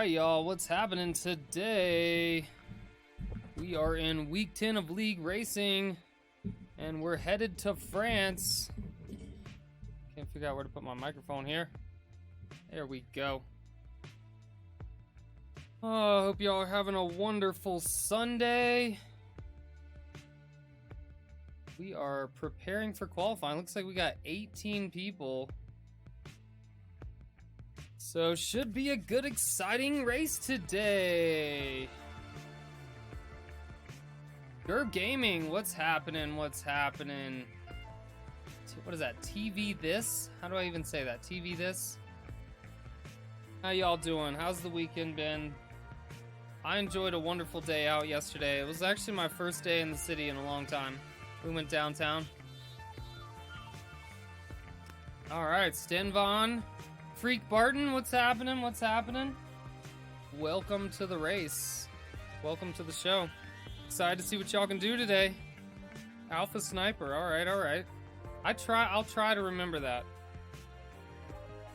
Alright, y'all, what's happening today? We are in week 10 of league racing, and we're headed to France. Can't figure out where to put my microphone here. There we go. Oh, I hope y'all are having a wonderful Sunday. We are preparing for qualifying. Looks like we got 18 people. So should be a good, exciting race today. Gerb Gaming, what's happening? What's happening? What is that? TV this? How do I even say that? TV this? How y'all doing? How's the weekend been? I enjoyed a wonderful day out yesterday. It was actually my first day in the city in a long time. We went downtown. Alright, Stenvon. Freak Barton, what's happening? What's happening? Welcome to the race. Welcome to the show. Excited to see what y'all can do today. Alpha Sniper, alright, alright. I'll try to remember that.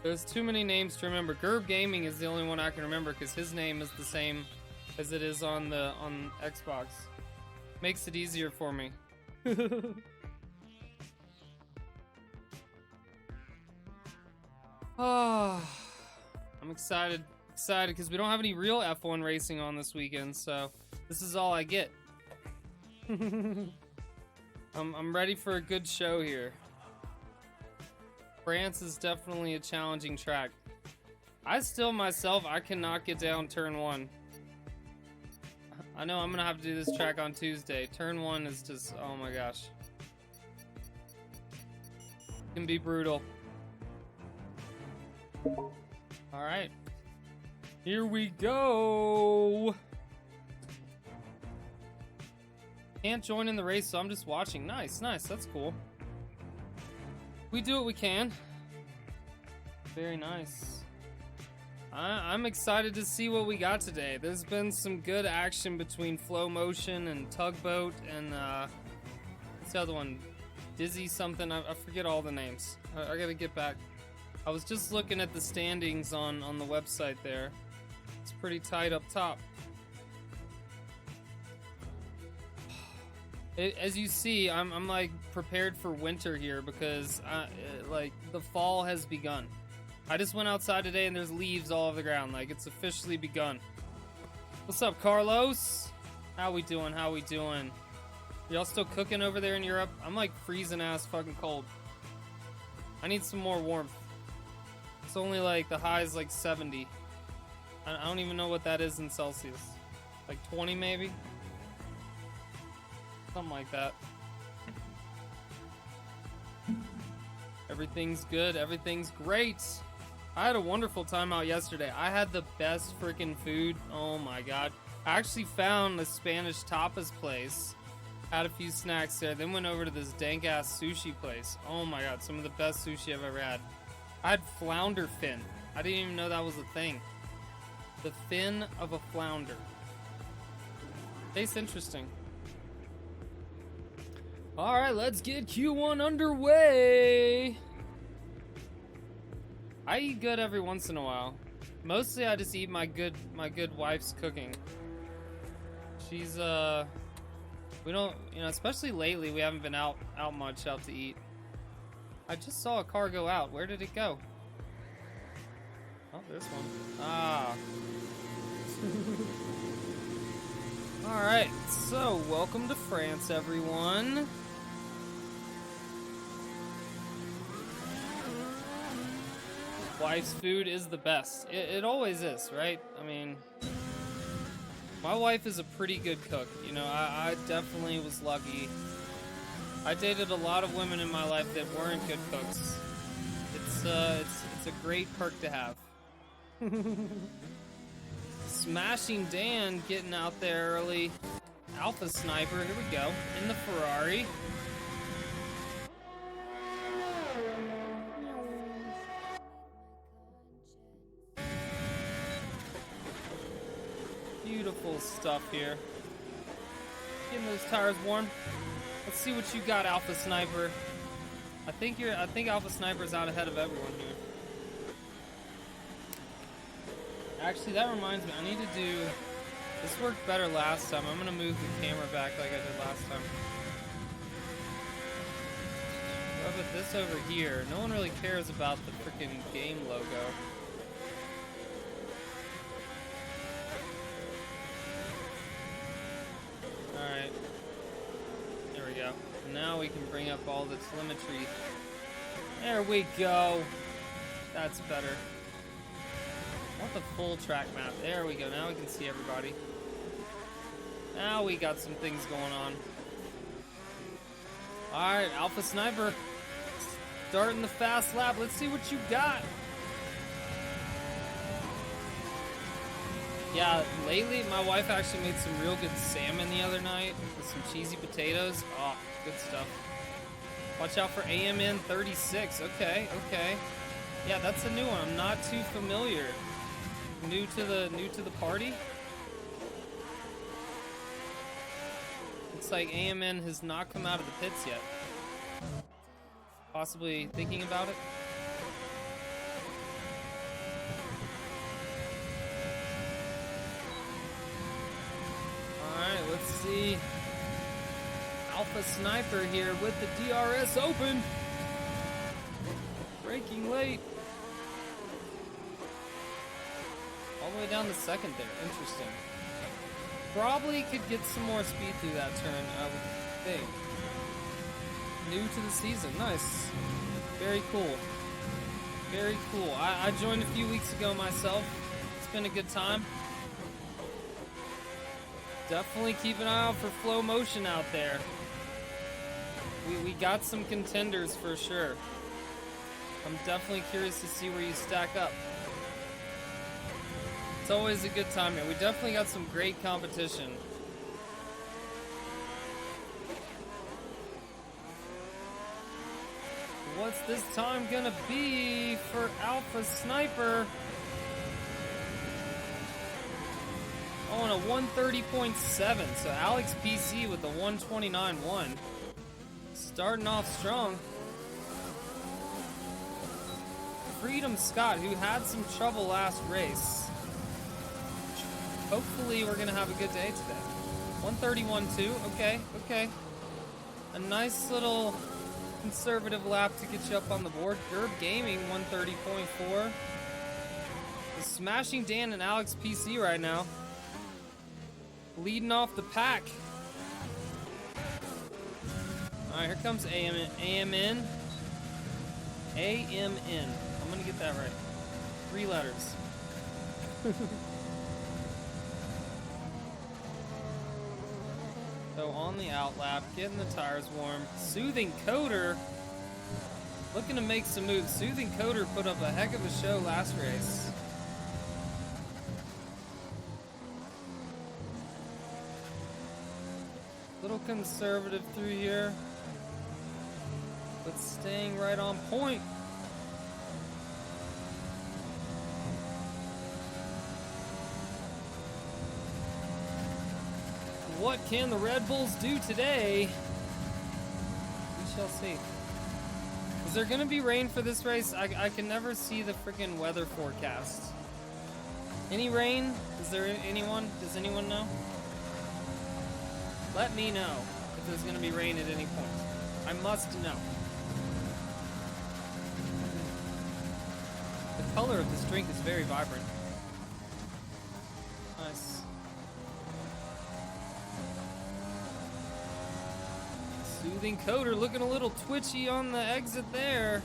There's too many names to remember. Gerb Gaming is the only one I can remember because his name is the same as it is on Xbox. Makes it easier for me. Oh, I'm excited because we don't have any real F1 racing on this weekend, so this is all I get. I'm ready for a good show here. France is definitely a challenging track. I cannot get down turn 1. I know I'm gonna have to do this track on Tuesday. Turn 1 is just, oh my gosh. It can be brutal. Alright. Here we go. Can't join in the race, so I'm just watching. Nice, nice, that's cool. We do what we can. Very nice. I'm excited to see what we got today. There's been some good action between Flow Motion and Tugboat and what's the other one? Dizzy something. I forget all the names. I gotta get back. I was just looking at the standings on the website there. It's pretty tight up top. As you see, I'm like prepared for winter here because like the fall has begun. I just went outside today and there's leaves all over the ground. Like it's officially begun. What's up, Carlos? How we doing? How we doing? Y'all still cooking over there in Europe? I'm like freezing ass fucking cold. I need some more warmth. It's only like the high is like 70. I don't even know what that is in Celsius. Like 20 maybe? Something like that. Everything's good. Everything's great. I had a wonderful time out yesterday. I had the best freaking food. Oh my god. I actually found a Spanish tapas place. Had a few snacks there. Then went over to this dank ass sushi place. Oh my god. Some of the best sushi I've ever had. I had flounder fin. I didn't even know that was a thing. The fin of a flounder. Tastes interesting. Alright, let's get Q1 underway. I eat good every once in a while. Mostly I just eat my good wife's cooking. She's we don't, you know, especially lately we haven't been out much out to eat. I just saw a car go out. Where did it go? Oh, there's one. Ah. Alright, so welcome to France, everyone. Wife's food is the best. It always is, right? I mean, my wife is a pretty good cook. You know, I definitely was lucky. I dated a lot of women in my life that weren't good cooks. It's a great perk to have. Smashing Dan getting out there early. Alpha Sniper, here we go. In the Ferrari. Beautiful stuff here. Getting those tires warm. Let's see what you got, Alpha Sniper. I think Alpha Sniper's out ahead of everyone here. Actually, that reminds me. I need to do... This worked better last time. I'm going to move the camera back like I did last time. I'll put this over here. No one really cares about the freaking game logo. Alright. There we go. Now we can bring up all the telemetry. There we go. That's better. I want the full track map. There we go. Now we can see everybody. Now we got some things going on. Alright, Alpha Sniper. Starting the fast lap. Let's see what you got. Yeah, lately my wife actually made some real good salmon the other night with some cheesy potatoes. Oh, good stuff. Watch out for AMN 36. Okay, okay. Yeah, that's a new one. I'm not too familiar. New to the party. Looks like AMN has not come out of the pits yet. Possibly thinking about it. Alright, let's see. Alpha Sniper here with the DRS open. Braking late. All the way down to second there. Interesting. Probably could get some more speed through that turn, I would think. New to the season. Nice. Very cool. Very cool. I joined a few weeks ago myself. It's been a good time. Definitely keep an eye out for Flow Motion out there. We got some contenders for sure. I'm definitely curious to see where you stack up. It's always a good time here. We definitely got some great competition. What's this time gonna be for Alpha Sniper? Oh, and a 130.7. So Alex PC with the 129.1. Starting off strong. Freedom Scott, who had some trouble last race. Hopefully we're gonna have a good day today. 131.2. Okay, okay. A nice little conservative lap to get you up on the board. Gerb Gaming 130.4. Smashing Dan and Alex PC right now. Leading off the pack. Alright, here comes AMN. AMN. AMN. I'm gonna get that right. 3 letters. So on the out lap, getting the tires warm. Soothing Coder looking to make some moves. Soothing Coder put up a heck of a show last race. Little conservative through here, but staying right on point. What can the Red Bulls do today? We shall see. Is there gonna be rain for this race? I can never see the freaking weather forecast. Any rain? Is there anyone? Does anyone know? Let me know if there's gonna be rain at any point. I must know. The color of this drink is very vibrant. Nice. Soothing Coder looking a little twitchy on the exit there.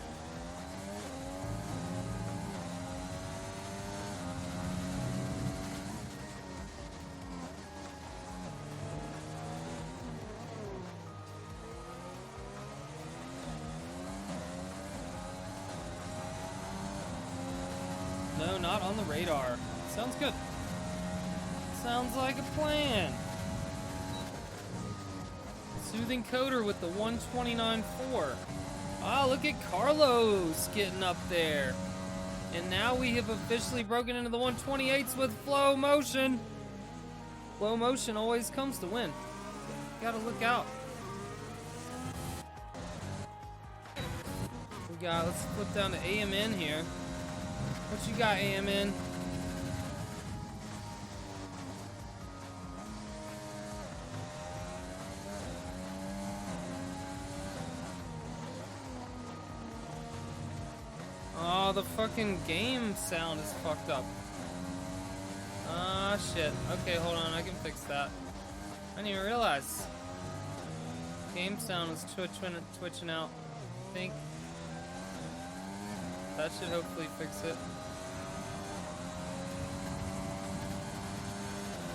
No, not on the radar. Sounds good. Sounds like a plan. Soothing Coder with the 129.4. Ah, look at Carlos getting up there. And now we have officially broken into the 128s with Flow Motion. Flow Motion always comes to win. Gotta look out. Let's flip down to AMN here. What you got, AMN? Oh, the fucking game sound is fucked up. Ah, shit. Okay, hold on. I can fix that. I didn't even realize. Game sound is twitching out. I think that should hopefully fix it.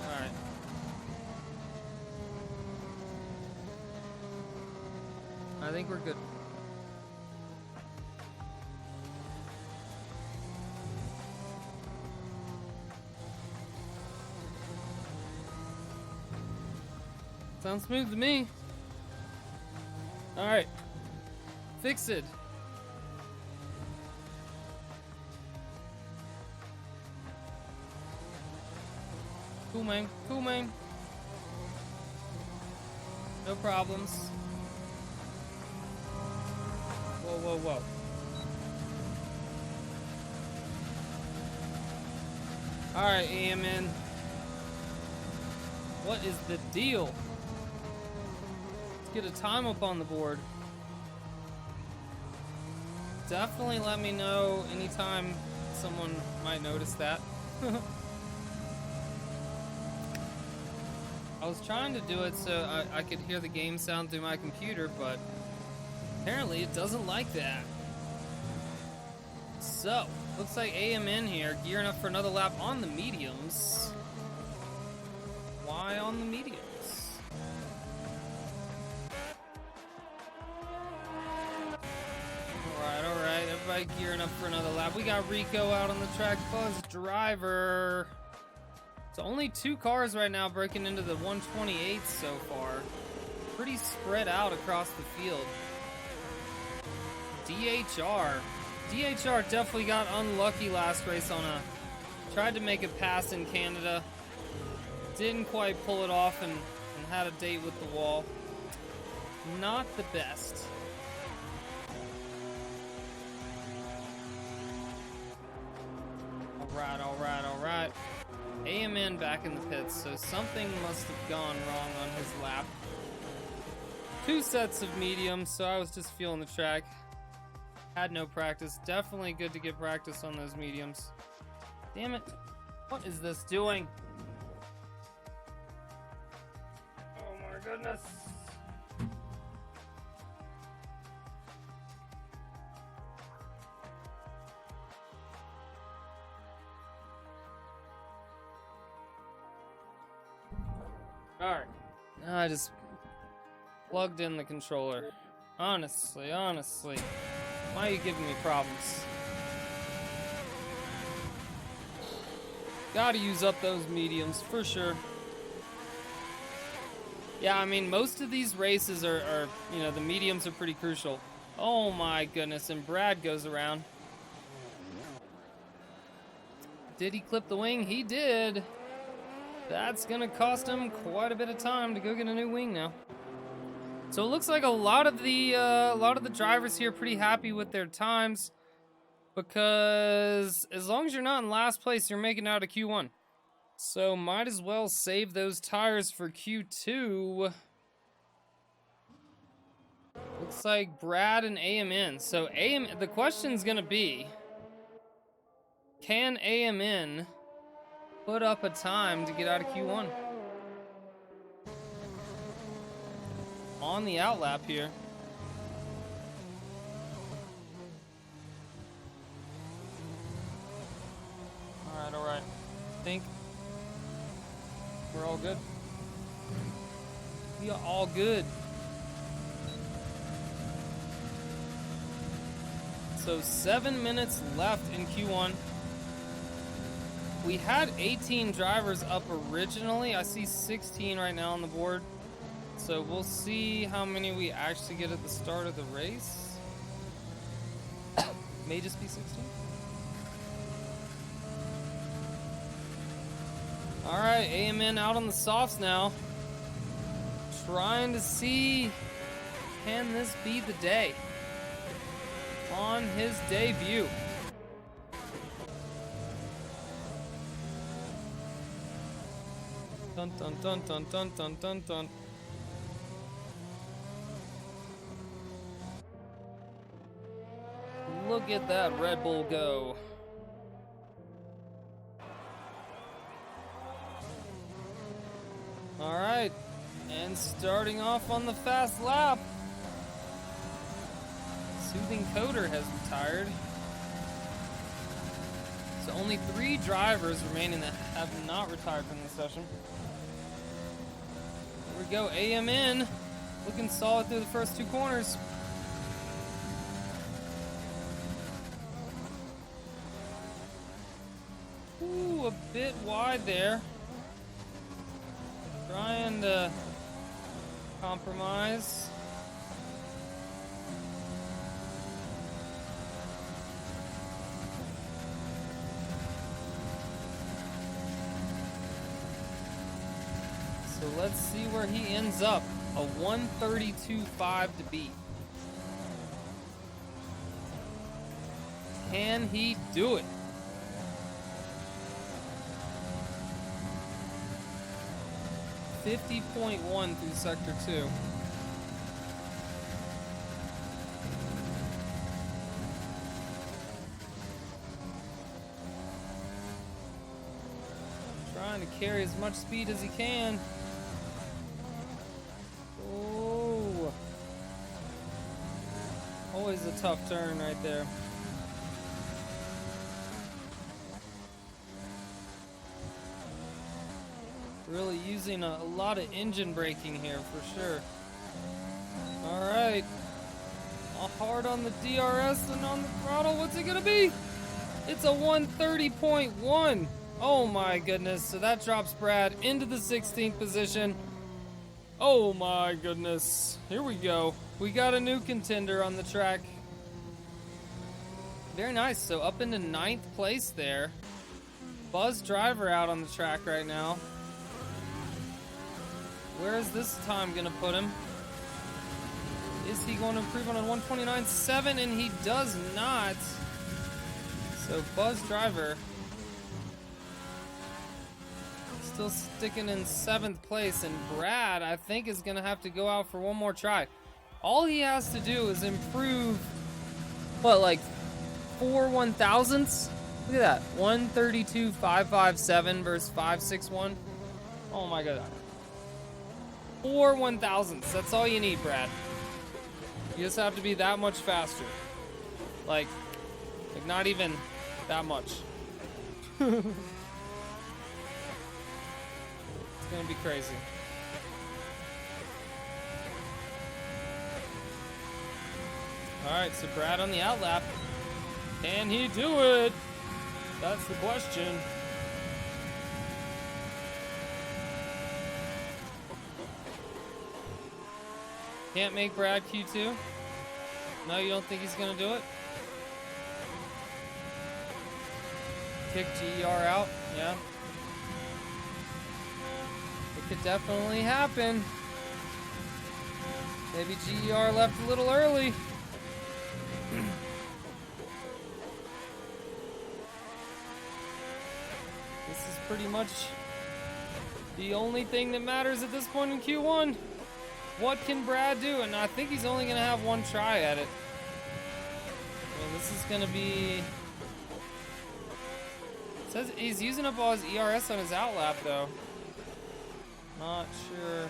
Alright. I think we're good. Sounds smooth to me. Alright. Fix it. Cool, man. Cool, man. No problems. Whoa, whoa, whoa. Alright, AMN. What is the deal? Let's get a time up on the board. Definitely let me know anytime someone might notice that. I was trying to do it so I could hear the game sound through my computer, but apparently it doesn't like that. So, looks like AMN here, gearing up for another lap on the mediums. Why on the mediums? Alright, everybody gearing up for another lap. We got Rico out on the track, Buzz Driver. So only 2 cars right now breaking into the 128 so far. Pretty spread out across the field. DHR definitely got unlucky last race on tried to make a pass in Canada. Didn't quite pull it off and had a date with the wall. Not the best. Alright. AMN back in the pits, so something must have gone wrong on his lap. 2 sets of mediums, so I was just feeling the track. Had no practice. Definitely good to get practice on those mediums. Damn it. What is this doing? Oh my goodness. Alright. I just plugged in the controller. Honestly. Why are you giving me problems? Gotta use up those mediums, for sure. Yeah, I mean, most of these races are you know, the mediums are pretty crucial. Oh my goodness, and Brad goes around. Did he clip the wing? He did. That's gonna cost him quite a bit of time to go get a new wing now. So it looks like a lot of the drivers here are pretty happy with their times, because as long as you're not in last place, you're making out of Q1. So might as well save those tires for Q2. Looks like Brad and AMN. So the question's gonna be, can AMN put up a time to get out of Q1? On the outlap here. Alright. I think we're all good. We are all good. So 7 minutes left in Q1. We had 18 drivers up originally. I see 16 right now on the board. So we'll see how many we actually get at the start of the race. May just be 16. Alright, AMN out on the softs now. Trying to see, can this be the day? On his debut. Dun dun dun dun dun dun dun dun. Look at that Red Bull go. All right, and starting off on the fast lap. Soothing Coder has retired. So only 3 drivers remaining that have not retired from this session. Here we go, AMN, looking solid through the first 2 corners. Ooh, a bit wide there. Trying to compromise. So let's see where he ends up. A 132.5 to beat. Can he do it? .1 through Sector 2. Trying to carry as much speed as he can. Oh. Always a tough turn right there. Really using a lot of engine braking here for sure. All right. Hard on the DRS and on the throttle. What's it gonna be? It's a 130.1. Oh my goodness. So that drops Brad into the 16th position. Oh my goodness. Here we go. We got a new contender on the track. Very nice. So up into 9th place there. Buzz Driver out on the track right now. Where is this time going to put him? Is he going to improve on a 129.7? And he does not. So Buzz Driver still sticking in 7th place. And Brad, I think, is going to have to go out for one more try. All he has to do is improve, what, like 4 1,000ths? Look at that. 132.557 versus 561. Oh my god. 4 1,000ths. That's all you need, Brad. You just have to be that much faster. Like not even that much. It's gonna be crazy. Alright, so Brad on the outlap. Can he do it? That's the question. Can't make Brad Q2? No, you don't think he's gonna do it? Kick GER out? Yeah. It could definitely happen. Maybe GER left a little early. This is pretty much the only thing that matters at this point in Q1. What can Brad do? And I think he's only going to have one try at it. Well, this is going to be... It says he's using up all his ERS on his outlap, though. Not sure.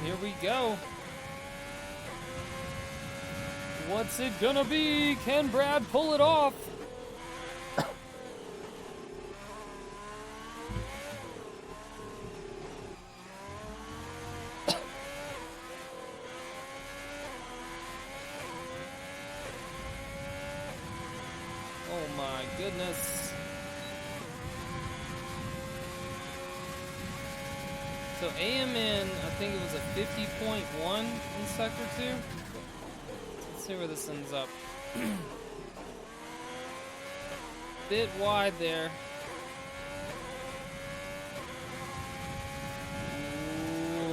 Here we go. What's it gonna be? Can Brad pull it off? Oh my goodness. So AMN, I think it was a 50.1 in Sector 2. Let's see where this ends up. Bit wide there.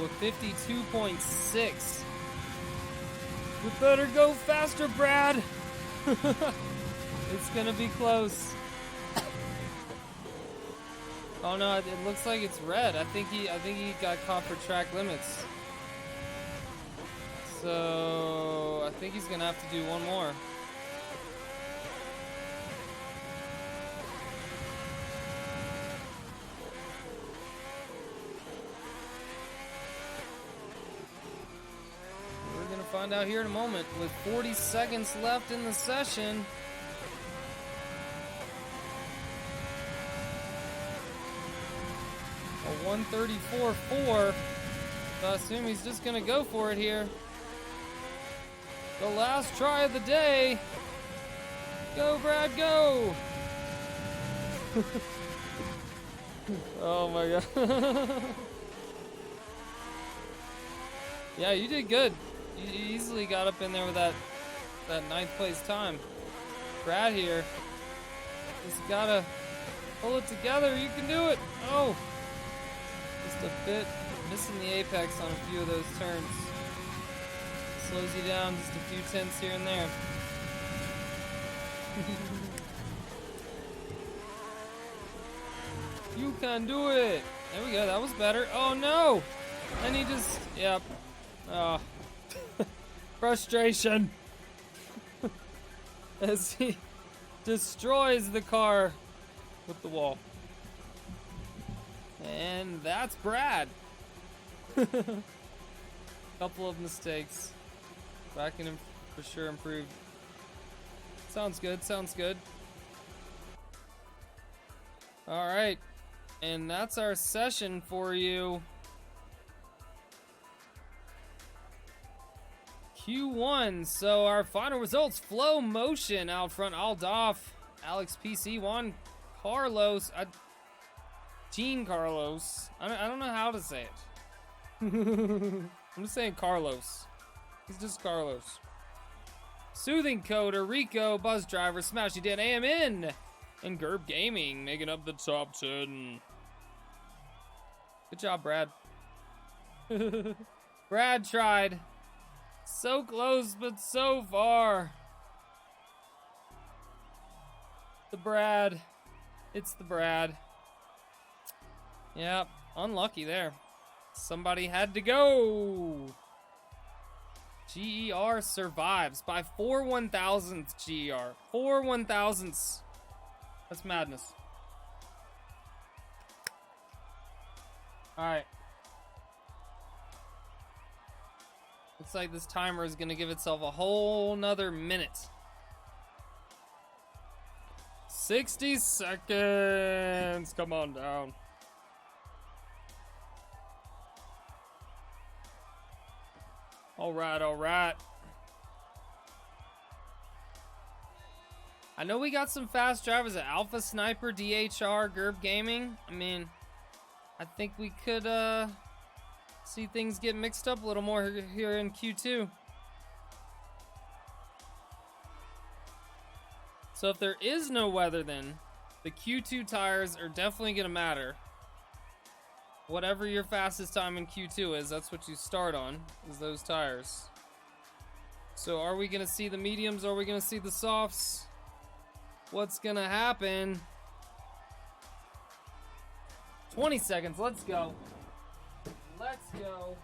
Ooh, 52.6. We better go faster, Brad. It's gonna be close. Oh no, it looks like it's red. I think he got caught for track limits. So I think he's gonna have to do one more. We're gonna find out here in a moment with 40 seconds left in the session. A 134.4. So I assume he's just gonna go for it here. The last try of the day. Go, Brad, go! Oh my god. Yeah, you did good. You easily got up in there with that 9th place time. Brad here just gotta pull it together. You can do it. Oh, just a bit missing the apex on a few of those turns. Slows you down just a few tenths here and there. You can do it. There we go. That was better. Oh no! And he just, yep. Oh. Frustration. As he destroys the car with the wall. And that's Brad. Couple of mistakes. But I can for sure improve. Sounds good, sounds good. Alright. And that's our session for you. Q1. So our final results: Flow Motion out front, Aldoff, Alex PC, Juan Carlos, Gene Carlos. I don't know how to say it. I'm just saying Carlos. He's just Carlos. Soothing Coder, Rico, Buzz Driver, Smashy Dan, AMN, and Gerb Gaming making up the top 10. Good job, Brad. Brad tried. So close, but so far. The Brad. It's the Brad. Yep, unlucky there. Somebody had to go. GER survives by 4 1,000ths GER. 4 1,000ths. That's madness. Alright. Looks like this timer is gonna give itself a whole nother minute. 60 seconds. Come on down. All right. I know we got some fast drivers at Alpha Sniper, DHR, Gerb Gaming. I mean, I think we could see things get mixed up a little more here in Q2. So if there is no weather, then the Q2 tires are definitely gonna matter. Whatever your fastest time in Q2 is, that's what you start on, is those tires. So are we gonna see the mediums? Are we gonna see the softs? What's gonna happen? 20 seconds, let's go. Let's go.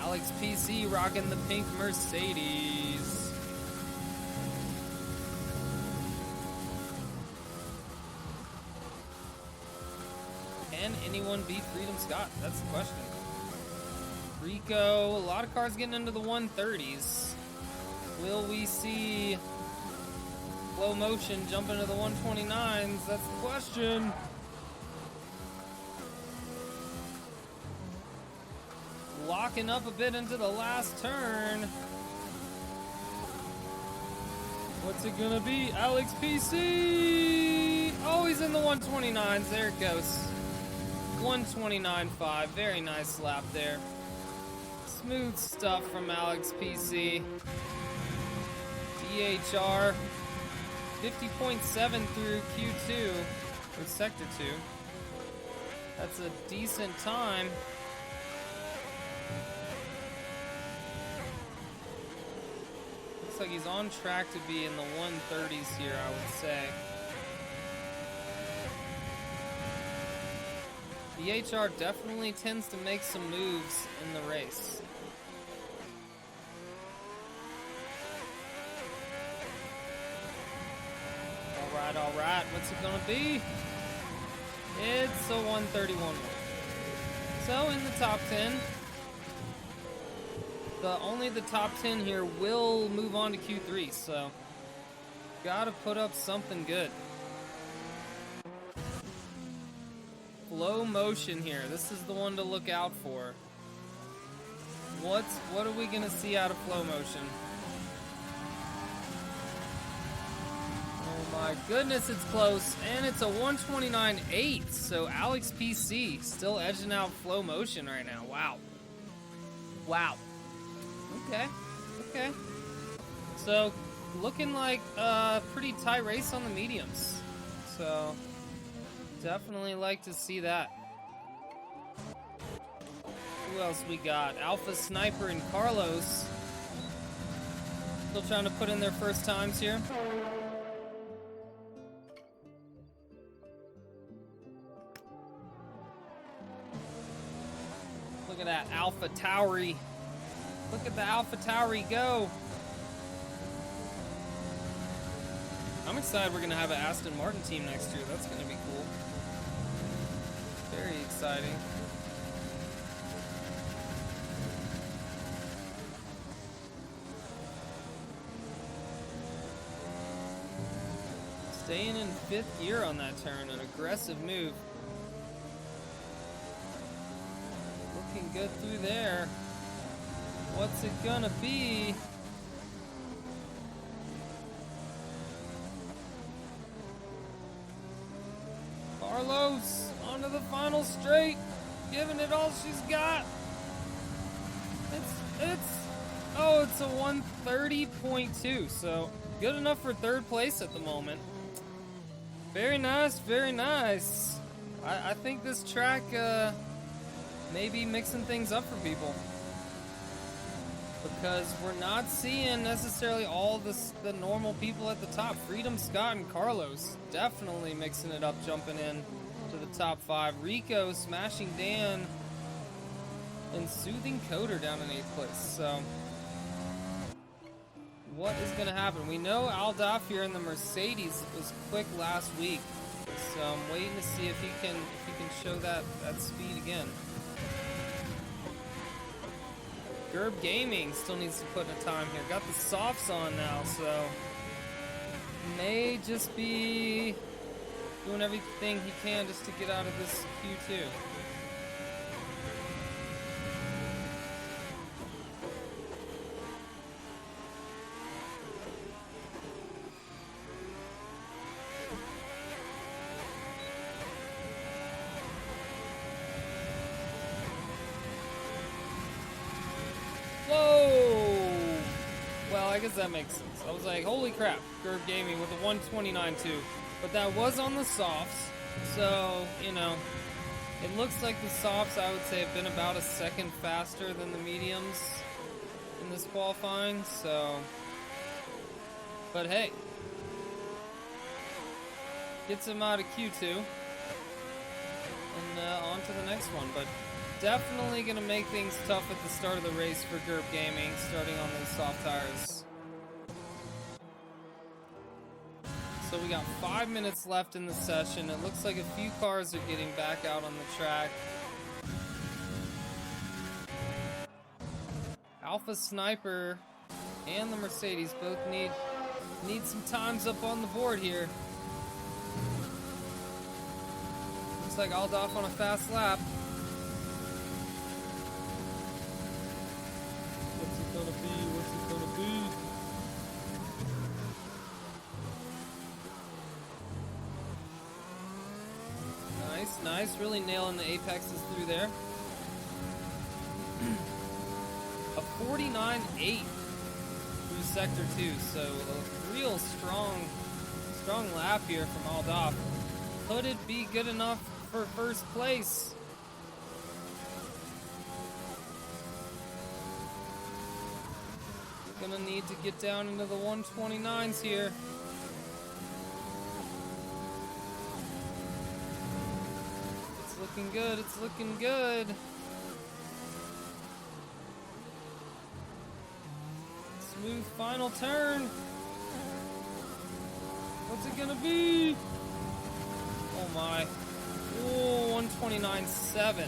Alex PC rocking the pink Mercedes. Can anyone beat Freedom Scott? That's the question. Rico, a lot of cars getting into the 130s. Will we see Flow Motion jump into the 129s? That's the question. Locking up a bit into the last turn. What's it gonna be? Alex PC! Oh, he's in the 129s. There it goes. 129.5. Very nice lap there. Smooth stuff from Alex PC. DHR 50.7 through Q2 or Sector 2. That's a decent time. Looks like he's on track to be in the 130s here, I would say. DHR definitely tends to make some moves in the race. All right, what's it gonna be? It's a 131. So in the top 10, only the top 10 here will move on to Q3, so gotta put up something good. Flow Motion here, this is the one to look out for. What are we gonna see out of Flow Motion? My goodness, it's close, and it's a 129.8, so Alex PC still edging out Flow Motion right now. Wow. Okay. So, looking like a pretty tight race on the mediums. So, definitely like to see that. Who else we got? Alpha Sniper and Carlos. Still trying to put in their first times here. Look at that Alpha Tauri. Look at the Alpha Tauri go. I'm excited we're going to have an Aston Martin team next year. That's going to be cool. Very exciting. Staying in 5th gear on that turn. An aggressive move. Looking good through there. What's it gonna be? Carlos onto the final straight, giving it all she's got. It's a 130.2, so good enough for 3rd place at the moment. Very nice, very nice. I think this track maybe mixing things up for people, because we're not seeing necessarily all the normal people at the top. Freedom Scott and Carlos definitely mixing it up, jumping in to the top 5. Rico smashing Dan and Soothing Coder down in 8th place. So what is going to happen? We know Aldaf here in the Mercedes was quick last week, so I'm waiting to see if he can show that speed again. Gerb Gaming still needs to put in a time here. Got the softs on now, so may just be doing everything he can just to get out of this Q2. I guess that makes sense. I was like, holy crap, Gerb Gaming with a 129.2. But that was on the softs, so, you know, it looks like the softs, I would say, have been about a second faster than the mediums in this qualifying, so. But hey, gets him out of Q2 and on to the next one. But definitely going to make things tough at the start of the race for GURP Gaming, starting on those soft tires. So we got 5 minutes left in the session. It looks like a few cars are getting back out on the track. Alpha Sniper and the Mercedes both need some times up on the board here. Looks like Aldaf on a fast lap. What's it gonna be? What's it gonna be? Nice, nice. Really nailing the apexes through there. A 49.8 through Sector 2, so a real strong lap here from Aldaf. Could it be good enough for first place? Gonna need to get down into the 129s here. It's looking good, it's looking good. Smooth final turn. What's it gonna be? Oh my. Oh, 129.7.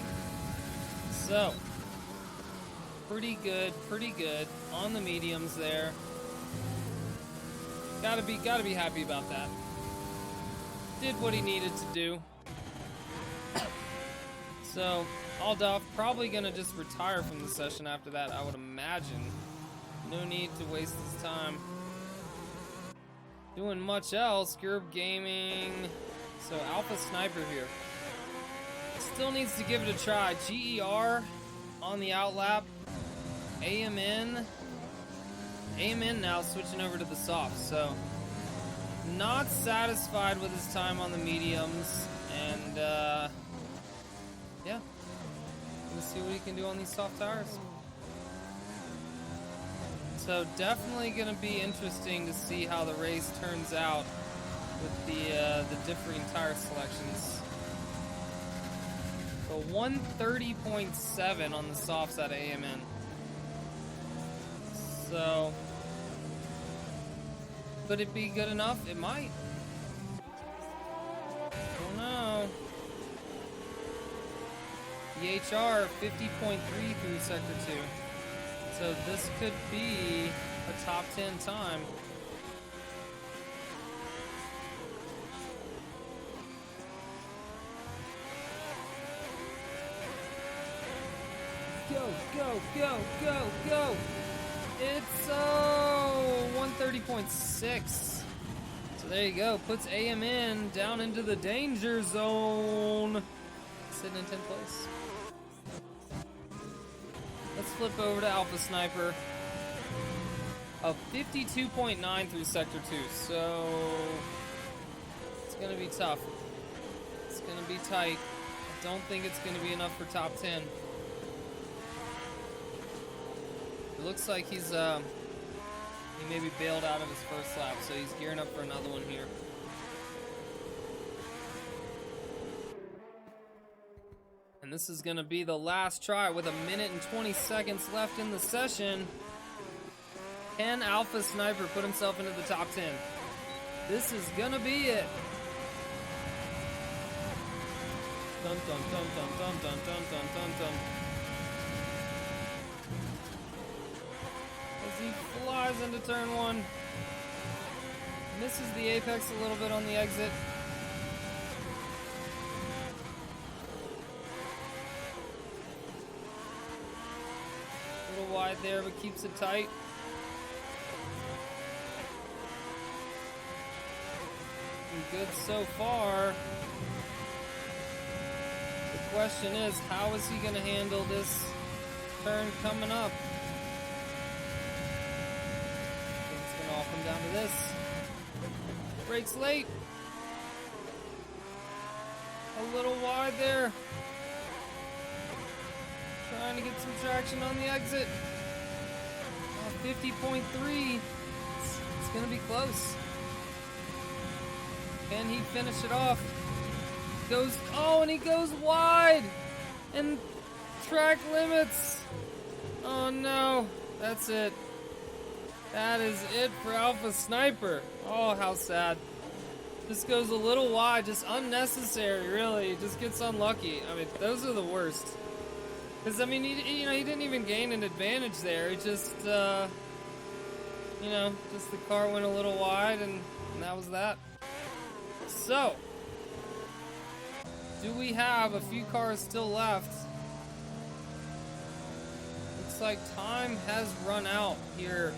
So, pretty good on the mediums there. Gotta be happy about that. Did what he needed to do. So, Aldaf probably gonna just retire from the session after that, I would imagine. No need to waste his time doing much else. GURP Gaming. So Alpha Sniper here. Still needs to give it a try. GER on the outlap. AMN now switching over to the soft. So not satisfied with his time on the mediums. And yeah. Let's see what he can do on these soft tires. So definitely going to be interesting to see how the race turns out with the differing tire selections. So 130.7 on the softs at AMN. So could it be good enough? It might. Don't know. EHR 50.3 through Sector 2. So this could be a top 10 time. Go, go, go, go, go. It's 130.6. So there you go. Puts AMN down into the danger zone. Sitting in 10th place. Let's flip over to Alpha Sniper. A 52.9 through Sector 2. So it's going to be tough. It's going to be tight. I don't think it's going to be enough for top 10. It looks like he maybe bailed out of his first lap, so he's gearing up for another one here. And this is going to be the last try with 1 minute and 20 seconds left in the session. Can Alpha Sniper put himself into the top 10? This is going to be it. Dun dun dun dun dun dun dun dun dun dun. As he flies into turn 1. Misses the apex a little bit on the exit. A little wide there, but keeps it tight. Good so far. The question is, how is he going to handle this turn coming up? I think it's going to all come down to this. Brakes late. A little wide there. Trying to get some traction on the exit. 50.3. It's going to be close. Can he finish it off? Goes, oh, and he goes wide. And track limits. Oh no, that's it. That is it for Alpha Sniper. Oh, how sad. Just goes a little wide, just unnecessary, really. Just gets unlucky. I mean, those are the worst. Because, I mean, he didn't even gain an advantage there. It just, just the car went a little wide, and that was that. So, do we have a few cars still left? Looks like time has run out here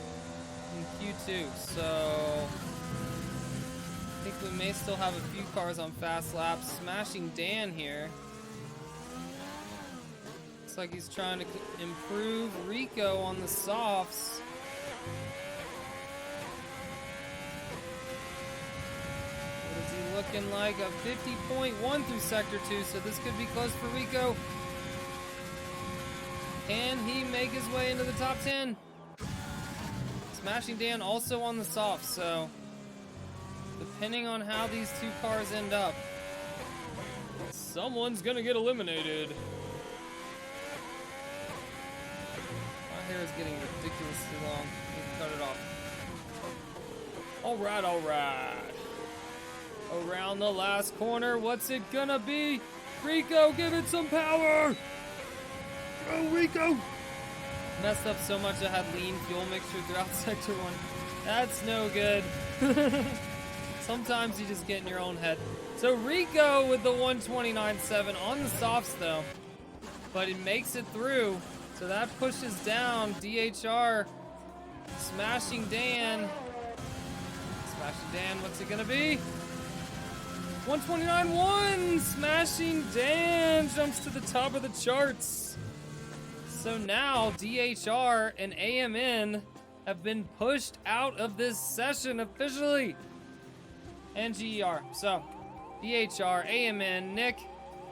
in Q2, so I think we may still have a few cars on fast laps. Smashing Dan here. Looks like he's trying to improve Rico on the softs. What is he looking like? A 50.1 through Sector 2, so this could be close for Rico. Can he make his way into the top 10? Smashing Dan also on the softs, so depending on how these two cars end up, someone's gonna get eliminated. My hair is getting ridiculously long. Let's cut it off. Alright, alright. Around the last corner, what's it gonna be? Rico, give it some power! Go, Rico! Messed up so much I had lean fuel mixture throughout Sector 1. That's no good. Sometimes you just get in your own head. So Rico with the 129.7 on the softs though. But it makes it through. So that pushes down DHR. Smashing Dan. Smashing Dan, what's it gonna be? 129.1! Smashing Dan jumps to the top of the charts. So now DHR and AMN have been pushed out of this session officially. And GER. So DHR, AMN, Nick,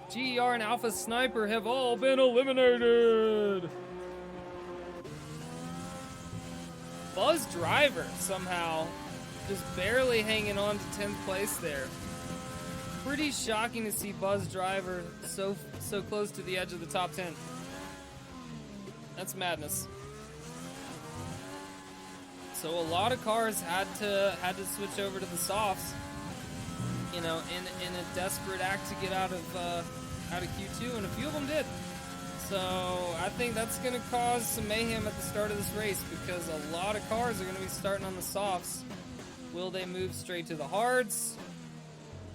GER, and Alpha Sniper have all been eliminated. Buzz Driver somehow just barely hanging on to 10th place there. Pretty shocking to see Buzz Driver so close to the edge of the top 10. That's madness. So a lot of cars had to switch over to the softs, in a desperate act to get out of Q2, and a few of them did. So I think that's going to cause some mayhem at the start of this race because a lot of cars are going to be starting on the softs. Will they move straight to the hards,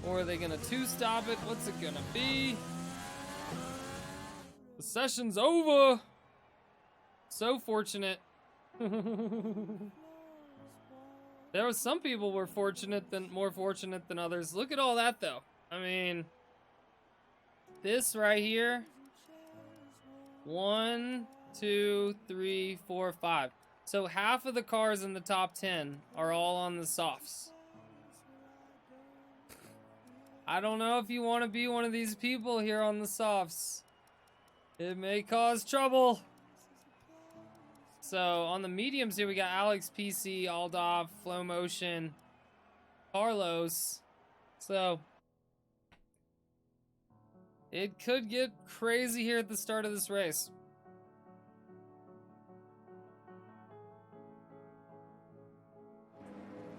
or are they going to two-stop it? What's it going to be? The session's over. So fortunate. There was some people were more fortunate than others. Look at all that though. I mean, this right here. 1, 2, 3, 4, 5. So half of the cars in the top 10 are all on the softs. I don't know if you want to be one of these people here on the softs. It may cause trouble. So on the mediums here, we got Alex, PC, Aldov, Flow Motion, Carlos. So it could get crazy here at the start of this race.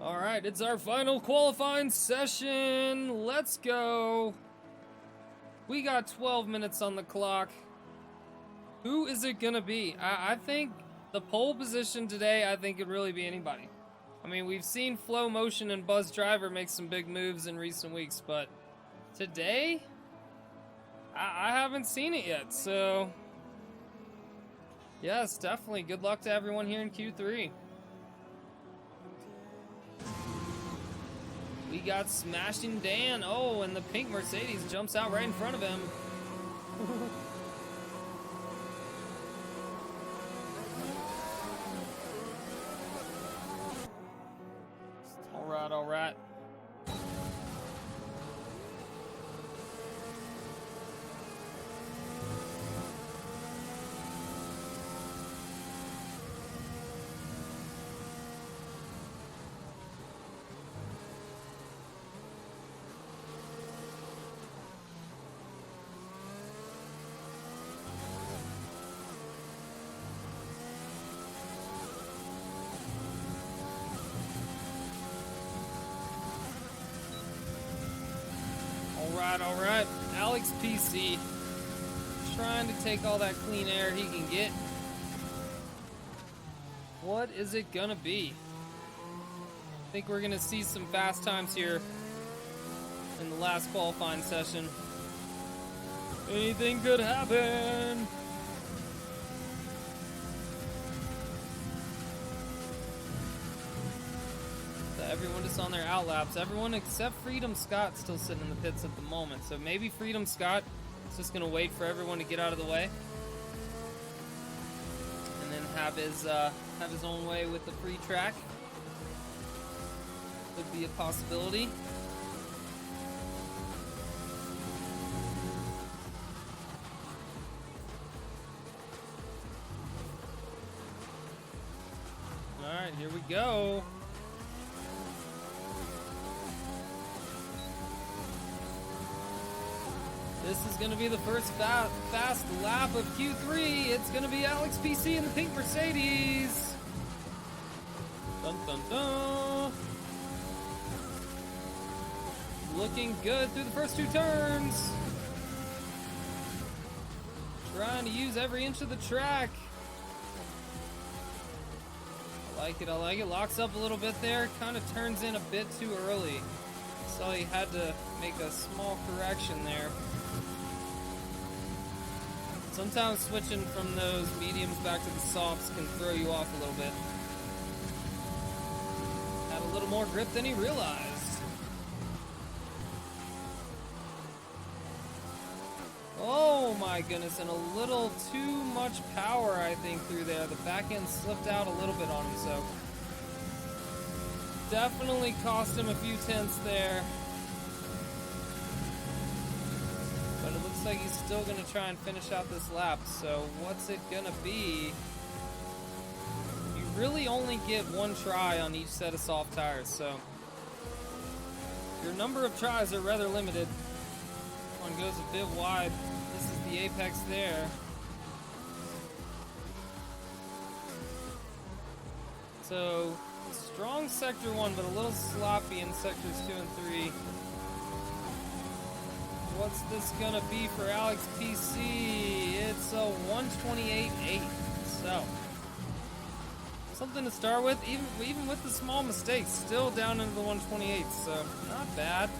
All right, it's our final qualifying session. Let's go. We got 12 minutes on the clock. Who is it gonna be? I think the pole position today, I think could really be anybody. I mean, we've seen Flow Motion and Buzz Driver make some big moves in recent weeks, but today, I haven't seen it yet. So, yes, definitely. Good luck to everyone here in Q3. We got Smashing Dan. Oh, and the pink Mercedes jumps out right in front of him. All right. all right. Alex PC trying to take all that clean air he can get. What is it gonna be? I think we're gonna see some fast times here in the last qualifying session. Anything could happen. So everyone just on their out laps. Everyone except Freedom Scott still sitting in the pits at the moment. So maybe Freedom Scott is just gonna wait for everyone to get out of the way, and then have his own way with the free track. Could be a possibility. Alright, here we go. This is going to be the first fast lap of Q3. It's going to be Alex PC in the pink Mercedes. Dun dun dun. Looking good through the first two turns. Trying to use every inch of the track. I like it, I like it. Locks up a little bit there. Kind of turns in a bit too early. So he had to make a small correction there. Sometimes switching from those mediums back to the softs can throw you off a little bit. Had a little more grip than he realized. Oh my goodness, and a little too much power, I think, through there. The back end slipped out a little bit on him, so definitely cost him a few tenths there. But it looks like he's still going to try and finish out this lap, so what's it going to be? You really only get one try on each set of soft tires, so your number of tries are rather limited. One goes a bit wide. This is the apex there. So, strong sector 1, but a little sloppy in sectors 2 and 3. What's this gonna be for Alex PC? It's a 128.8. So, something to start with, even with the small mistakes, still down into the 128. So, not bad.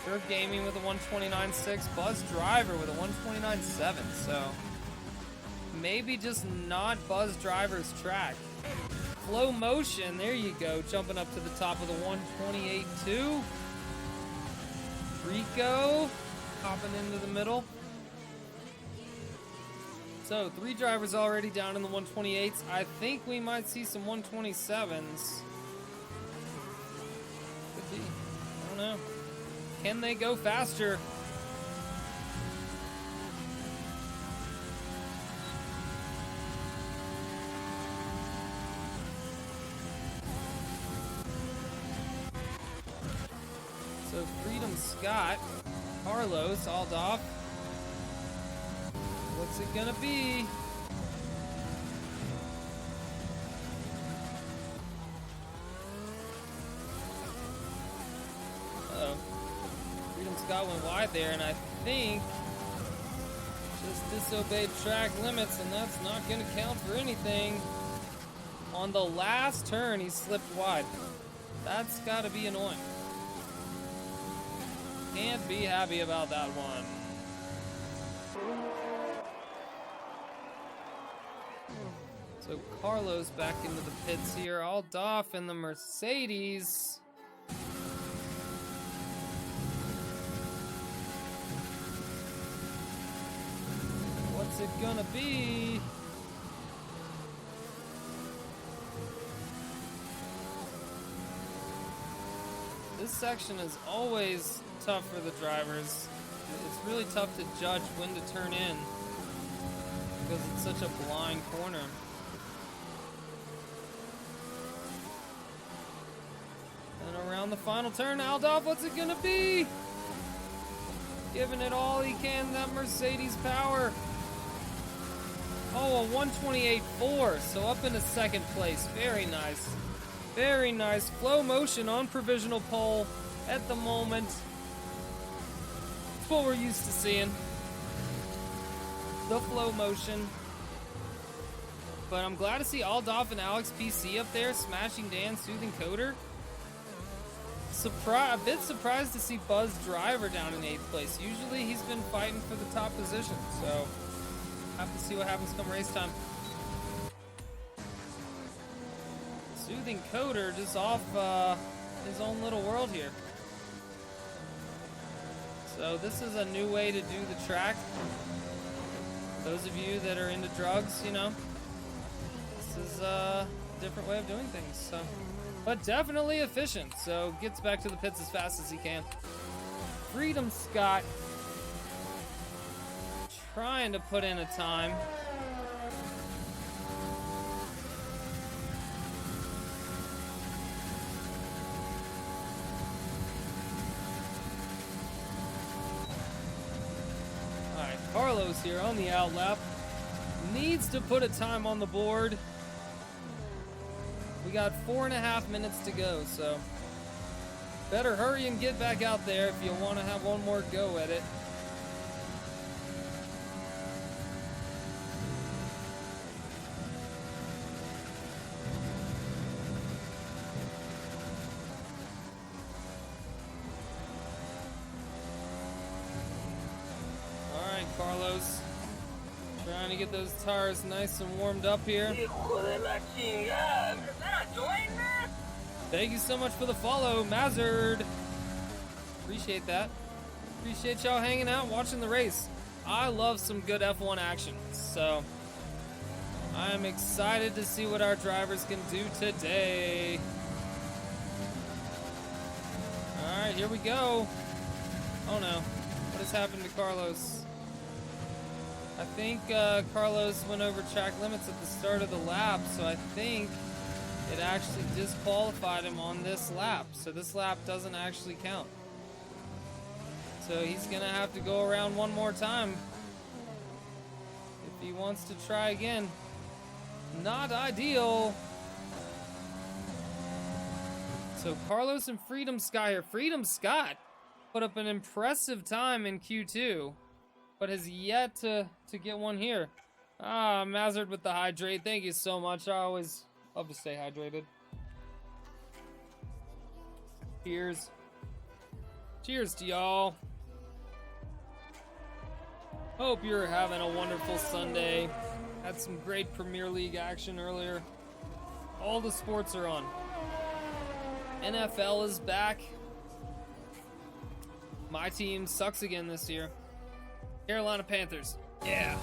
Third Gaming with a 129.6, Buzz Driver with a 129.7, so maybe just not Buzz Driver's track. Flow Motion, there you go, jumping up to the top of the 128.2. Rico, hopping into the middle. So, 3 drivers already down in the 128s. I think we might see some 127s. Could be, I don't know. Can they go faster? So Freedom Scott, Carlos, Aldorf. What's it gonna be? Uh-oh. Scott went wide there, and I think just disobeyed track limits, and that's not going to count for anything. On the last turn, he slipped wide. That's got to be annoying. Can't be happy about that one. So Carlos back into the pits here. Aldorf in the Mercedes. What's it gonna be? This section is always tough for the drivers. It's really tough to judge when to turn in because it's such a blind corner. And around the final turn, Aldorf, what's it gonna be? Giving it all he can, that Mercedes power. Oh, a 128.4, so up into second place. Very nice. Very nice. Flow Motion on provisional pole at the moment. It's what we're used to seeing. The flow motion. But I'm glad to see Aldolph and Alex PC up there, Smashing Dan, Soothing Coder. A bit surprised to see Buzz Driver down in 8th place. Usually he's been fighting for the top position, so have to see what happens come race time. Soothing Coder just off his own little world here. So this is a new way to do the track. Those of you that are into drugs, you know, this is a different way of doing things. So, but definitely efficient. So gets back to the pits as fast as he can. Freedom Scott trying to put in a time. Carlos here on the out lap needs to put a time on the board. We got 4.5 minutes to go, so better hurry and get back out there if you want to have one more go at it. Carlos trying to get those tires nice and warmed up here. Thank you so much for the follow, Mazard. Appreciate that. Appreciate y'all hanging out, watching the race. I love some good F1 action, so I am excited to see what our drivers can do today. All right, here we go. Oh no, what has happened to Carlos? I think Carlos went over track limits at the start of the lap, so I think it actually disqualified him on this lap. So this lap doesn't actually count. So he's gonna have to go around one more time if he wants to try again. Not ideal. So Carlos and Freedom Scott here. Freedom Scott put up an impressive time in Q2. But has yet to get one here. Ah, Mazard with the hydrate. Thank you so much. I always love to stay hydrated. Cheers. Cheers to y'all. Hope you're having a wonderful Sunday. Had some great Premier League action earlier. All the sports are on. NFL is back. My team sucks again this year. Carolina Panthers. Yeah.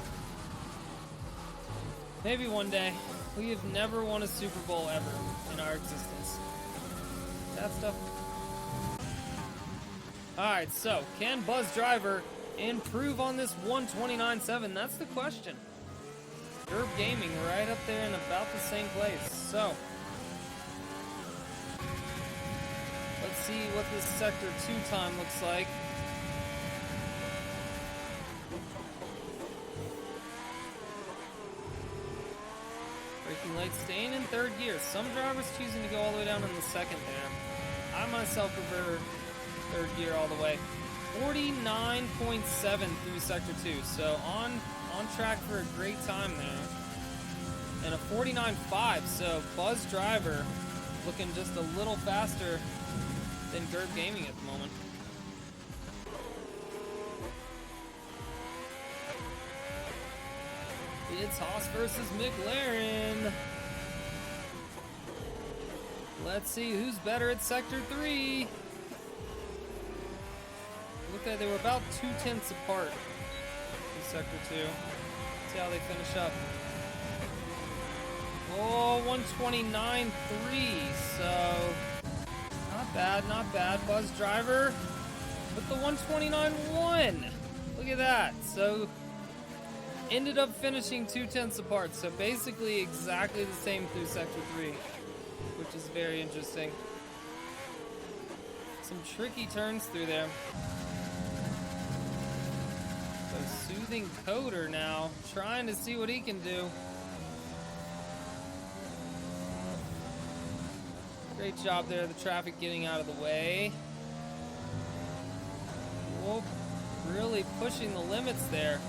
Maybe one day. We have never won a Super Bowl ever in our existence. That stuff. Alright, so can Buzz Driver improve on this 129.7? That's the question. Derp Gaming right up there in about the same place. So let's see what this Sector 2 time looks like. Braking light staying in third gear. Some drivers choosing to go all the way down in the second there. I myself prefer third gear all the way. 49.7 through Sector 2. So on track for a great time there. And a 49.5. So Buzz Driver looking just a little faster than Derp Gaming at the moment. It's Haas versus McLaren. Let's see who's better at Sector 3. Look at, they were about 0.2 apart in Sector 2. See how they finish up. Oh, 129.3. So not bad, not bad. Buzz Driver with the 129.1. Look at that. So ended up finishing 0.2 apart. So basically exactly the same through Sector 3, which is very interesting. Some tricky turns through there. So Soothing Coder now, trying to see what he can do. Great job there, the traffic getting out of the way. Whoop. Really pushing the limits there.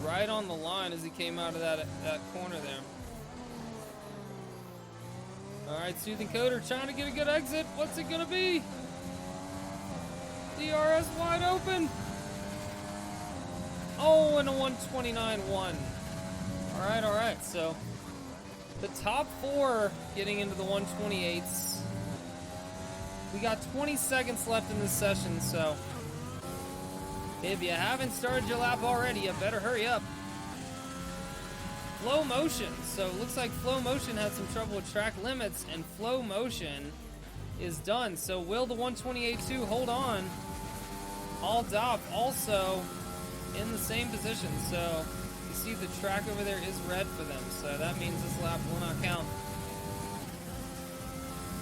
Right on the line as he came out of that corner there. Alright, Soothing Coder trying to get a good exit. What's it gonna be? DRS wide open. Oh, and a 129.1. Alright, so the top 4 getting into the 128s. We got 20 seconds left in this session, so if you haven't started your lap already, you better hurry up. Flow Motion. So it looks like Flow Motion had some trouble with track limits, and Flow Motion is done. So will the 128.2 hold on? All Dop also in the same position. So you see the track over there is red for them. So that means this lap will not count.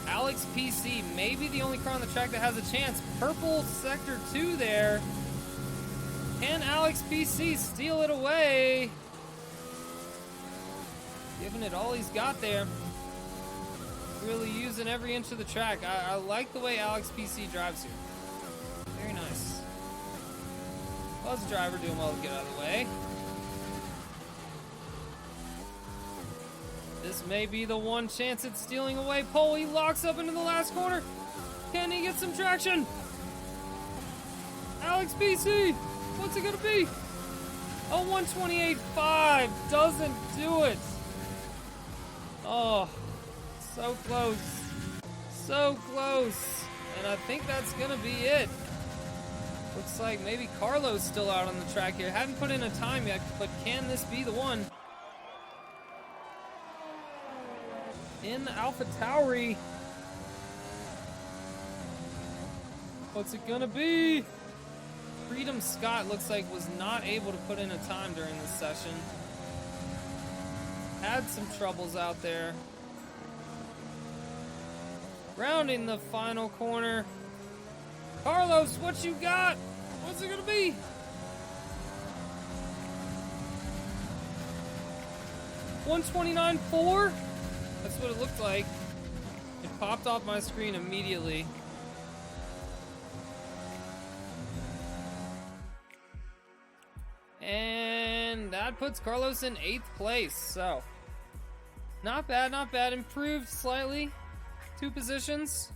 Alex PC may be the only car on the track that has a chance. Purple Sector 2 there. Can Alex PC steal it away? Giving it all he's got there. Really using every inch of the track. I like the way Alex PC drives here. Very nice. Buzz driver doing well to get out of the way. This may be the one chance at stealing away pole. He locks up into the last corner. Can he get some traction? Alex PC, what's it gonna be? A 128.5 doesn't do it. Oh, so close. So close. And I think that's gonna be it. Looks like maybe Carlos still out on the track here. Haven't put in a time yet, but can this be the one? In Alpha Tauri. What's it gonna be? Freedom Scott looks like was not able to put in a time during this session. Had some troubles out there. Rounding the final corner. Carlos, what you got? What's it gonna be? $129.4? That's what it looked like. It popped off my screen immediately. And that puts Carlos in 8th place. So, not bad, not bad. Improved slightly. 2 positions.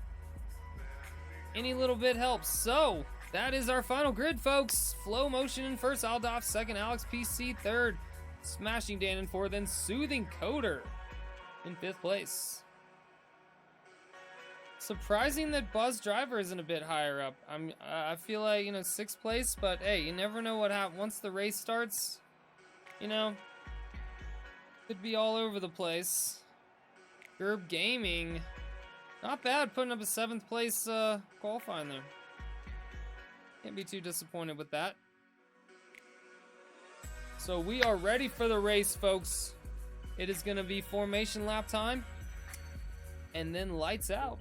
Any little bit helps. So, that is our final grid, folks. Flow Motion in first, Aldorf second, Alex PC third, Smashing Dan in fourth, then Soothing Coder in 5th place. Surprising that Buzz Driver isn't a bit higher up. I feel like, 6th place, but hey, you never know what happens once the race starts. Could be all over the place. Gerb Gaming, not bad, putting up a 7th place qualifying there. Can't be too disappointed with that. So we are ready for the race, folks. It is going to be formation lap time, and then lights out.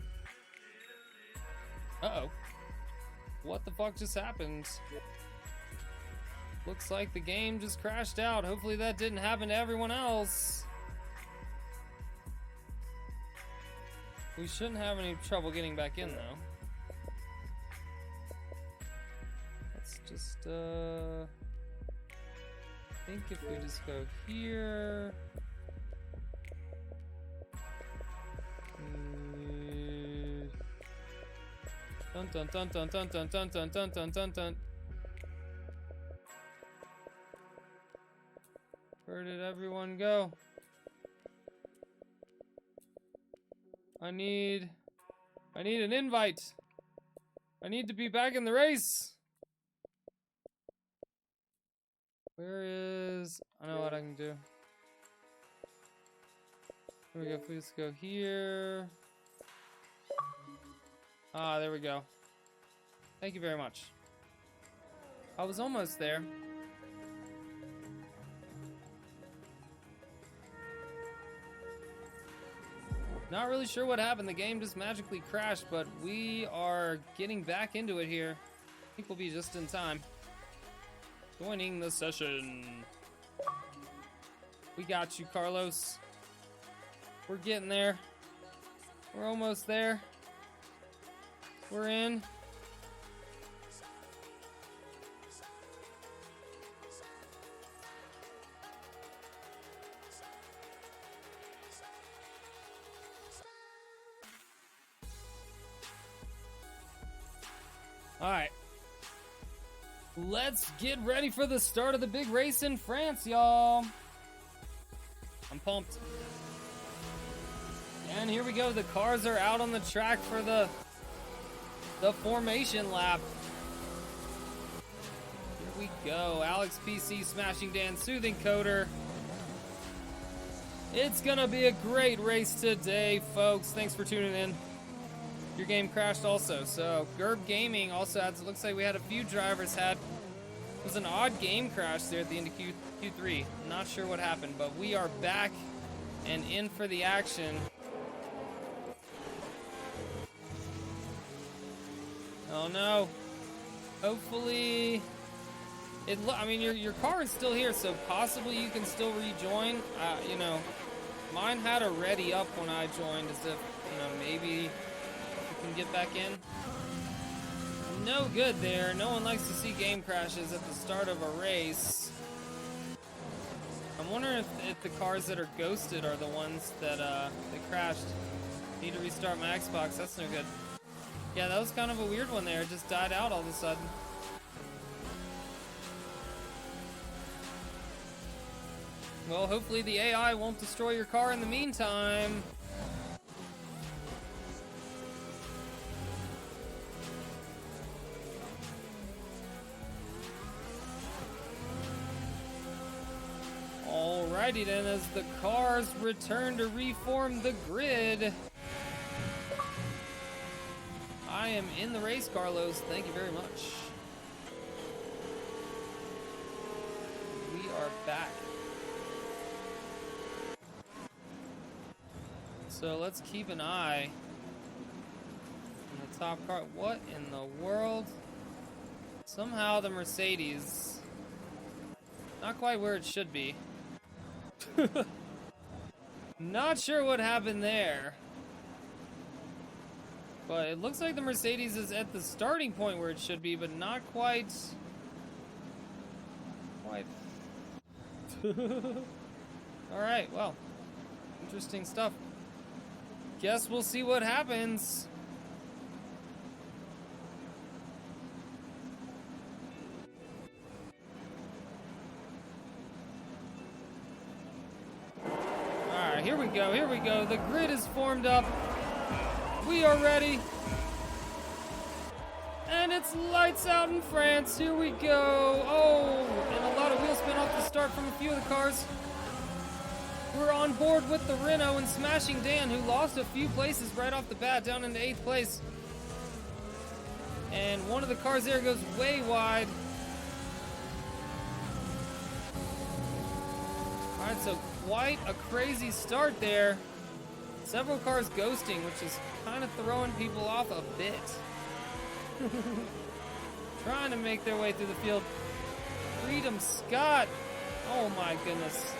Uh-oh. What the fuck just happened? Looks like the game just crashed out. Hopefully that didn't happen to everyone else. We shouldn't have any trouble getting back in, though. Let's just, I think if we just go here... Dun dun dun dun dun dun dun dun dun dun dun dun. Where did everyone go? I need an invite. I need to be back in the race. Where is... I know what I can do. Here we go. Please go here. Ah, there we go. Thank you very much. I was almost there. Not really sure what happened. The game just magically crashed, but we are getting back into it here. I think we'll be just in time. Joining the session. We got you, Carlos. We're getting there. We're almost there. We're in. All right. Let's get ready for the start of the big race in France, y'all. I'm pumped. And here we go. The cars are out on the track for the formation lap. Here we go. Alex PC, Smashing Dan, Soothing Coder. It's gonna be a great race today, folks. Thanks for tuning in. Your game crashed also. So Gerb Gaming also adds, it looks like we had a few drivers had, it was an odd game crash there at the end of Q3. Not sure what happened, but we are back and in for the action. Oh no. Hopefully I mean, your car is still here, so possibly you can still rejoin. You know, mine had a ready up when I joined, as if, you know, maybe you can get back in. No good there. No one likes to see game crashes at the start of a race. I'm wondering if the cars that are ghosted are the ones that crashed. Need to restart my Xbox. That's no good. Yeah, that was kind of a weird one there. It just died out all of a sudden. Well, hopefully the AI won't destroy your car in the meantime. Alrighty then, as the cars return to reform the grid. I am in the race, Carlos. Thank you very much. We are back. So let's keep an eye on the top car. What in the world? Somehow the Mercedes, not quite where it should be. Not sure what happened there. But it looks like the Mercedes is at the starting point where it should be, but not quite. Alright, well. Interesting stuff. Guess we'll see what happens. Alright, here we go. The grid is formed up. We are ready. And it's lights out in France. Here we go. Oh, and a lot of wheel spin off the start from a few of the cars. We're on board with the Renault and Smashing Dan, who lost a few places right off the bat, down into 8th place. And one of the cars there goes way wide. Alright, so quite a crazy start there. Several cars ghosting, which is kind of throwing people off a bit. Trying to make their way through the field. Freedom Scott. Oh my goodness.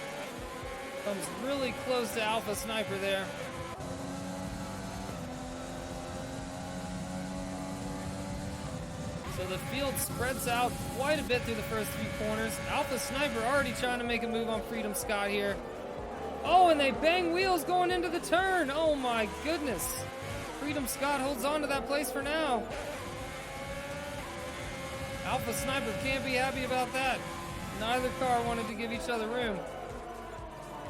Comes really close to Alpha Sniper there. So the field spreads out quite a bit through the first few corners. Alpha Sniper already trying to make a move on Freedom Scott here. Oh, and they bang wheels going into the turn. Oh my goodness. Freedom Scott holds on to that place for now. Alpha Sniper can't be happy about that. Neither car wanted to give each other room.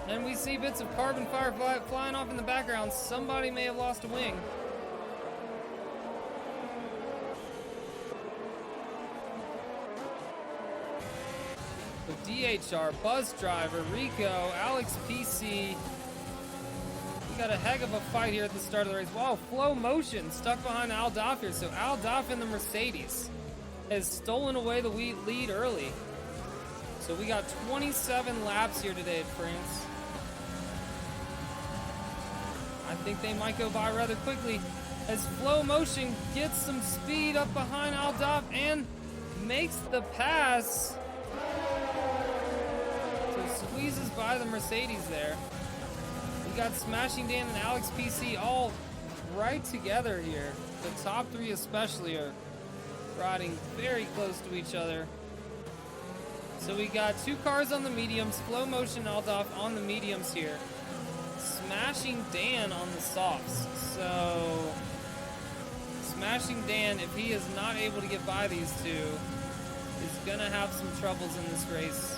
And we see bits of carbon fire flying off in the background. Somebody may have lost a wing. The DHR, Buzz Driver, Rico, Alex PC. We got a heck of a fight here at the start of the race. Wow, Flow Motion stuck behind Al Doff here. So Al Doff in the Mercedes has stolen away the lead early. So we got 27 laps here today at France. I think they might go by rather quickly as Flow Motion gets some speed up behind Al Doff and makes the pass. So squeezes by the Mercedes there. We got Smashing Dan and Alex PC all right together here. The top three especially are riding very close to each other. So we got two cars on the mediums, Flow Motion Aldoff on the mediums here. Smashing Dan on the softs. So Smashing Dan, if he is not able to get by these two, is gonna have some troubles in this race.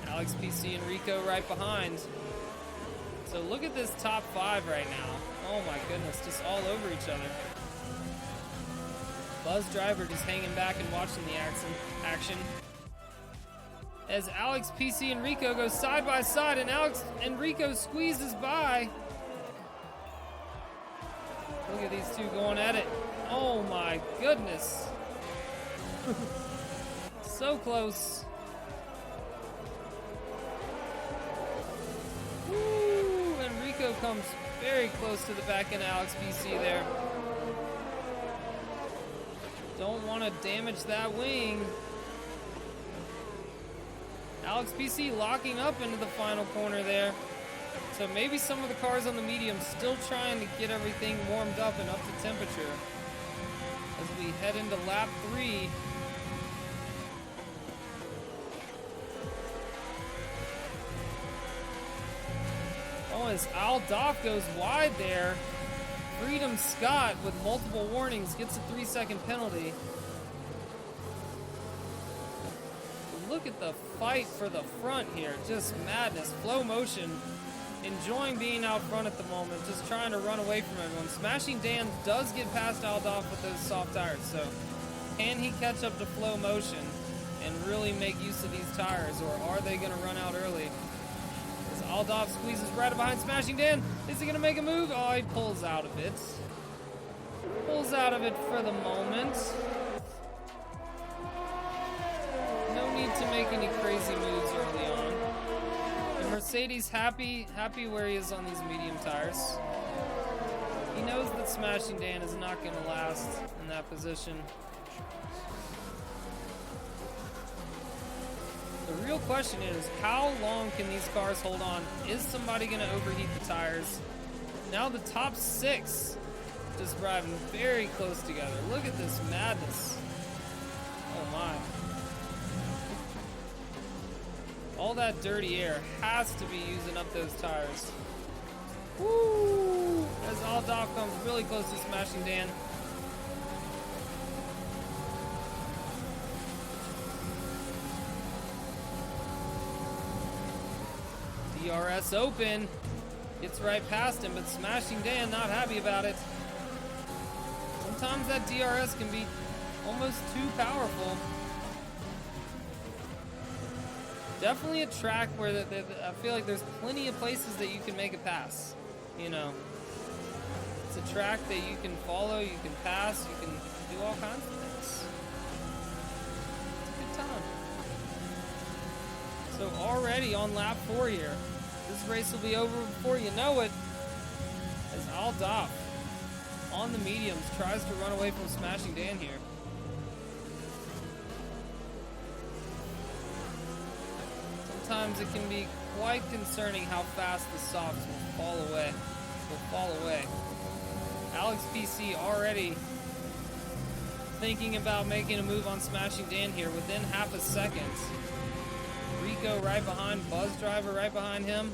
Alex PC and Rico right behind. So look at this top 5 right now. Oh my goodness, just all over each other. Buzz Driver just hanging back and watching the action. As Alex, PC, and Rico go side by side, and Alex and Rico squeezes by. Look at these two going at it. Oh my goodness. So close. Woo! And Rico comes very close to the back end of Alex PC there. Don't want to damage that wing. Alex PC locking up into the final corner there. So maybe some of the cars on the medium still trying to get everything warmed up and up to temperature. As we head into lap 3. Oh, as Al Doff goes wide there. Freedom Scott with multiple warnings gets a 3-second penalty. Look at the fight for the front here. Just madness. Flow motion. Enjoying being out front at the moment. Just trying to run away from everyone. Smashing Dan does get past Aldoff with those soft tires. So can he catch up to flow motion and really make use of these tires? Or are they going to run out early? As Aldoff squeezes right behind Smashing Dan. Is he going to make a move? Oh, he pulls out of it. Pulls out of it for the moment. No need to make any crazy moves early on. And Mercedes happy where he is on these medium tires. He knows that Smashing Dan is not going to last in that position. The real question is, how long can these cars hold on? Is somebody going to overheat the tires? Now the top 6 just driving very close together. Look at this madness. Oh my. All that dirty air has to be using up those tires. Woo! As Aldoff comes really close to Smashing Dan. DRS open. Gets right past him, but Smashing Dan not happy about it. Sometimes that DRS can be almost too powerful. Definitely a track where I feel like there's plenty of places that you can make a pass. You know, it's a track that you can follow, you can pass, you can do all kinds of things. It's a good time. So already on lap 4 here, this race will be over before you know it. As Aldoff on the mediums tries to run away from Smashing Dan here. Sometimes it can be quite concerning how fast the softs will fall away. Alex PC already thinking about making a move on Smashing Dan here within half a second. Rico right behind, Buzz Driver right behind him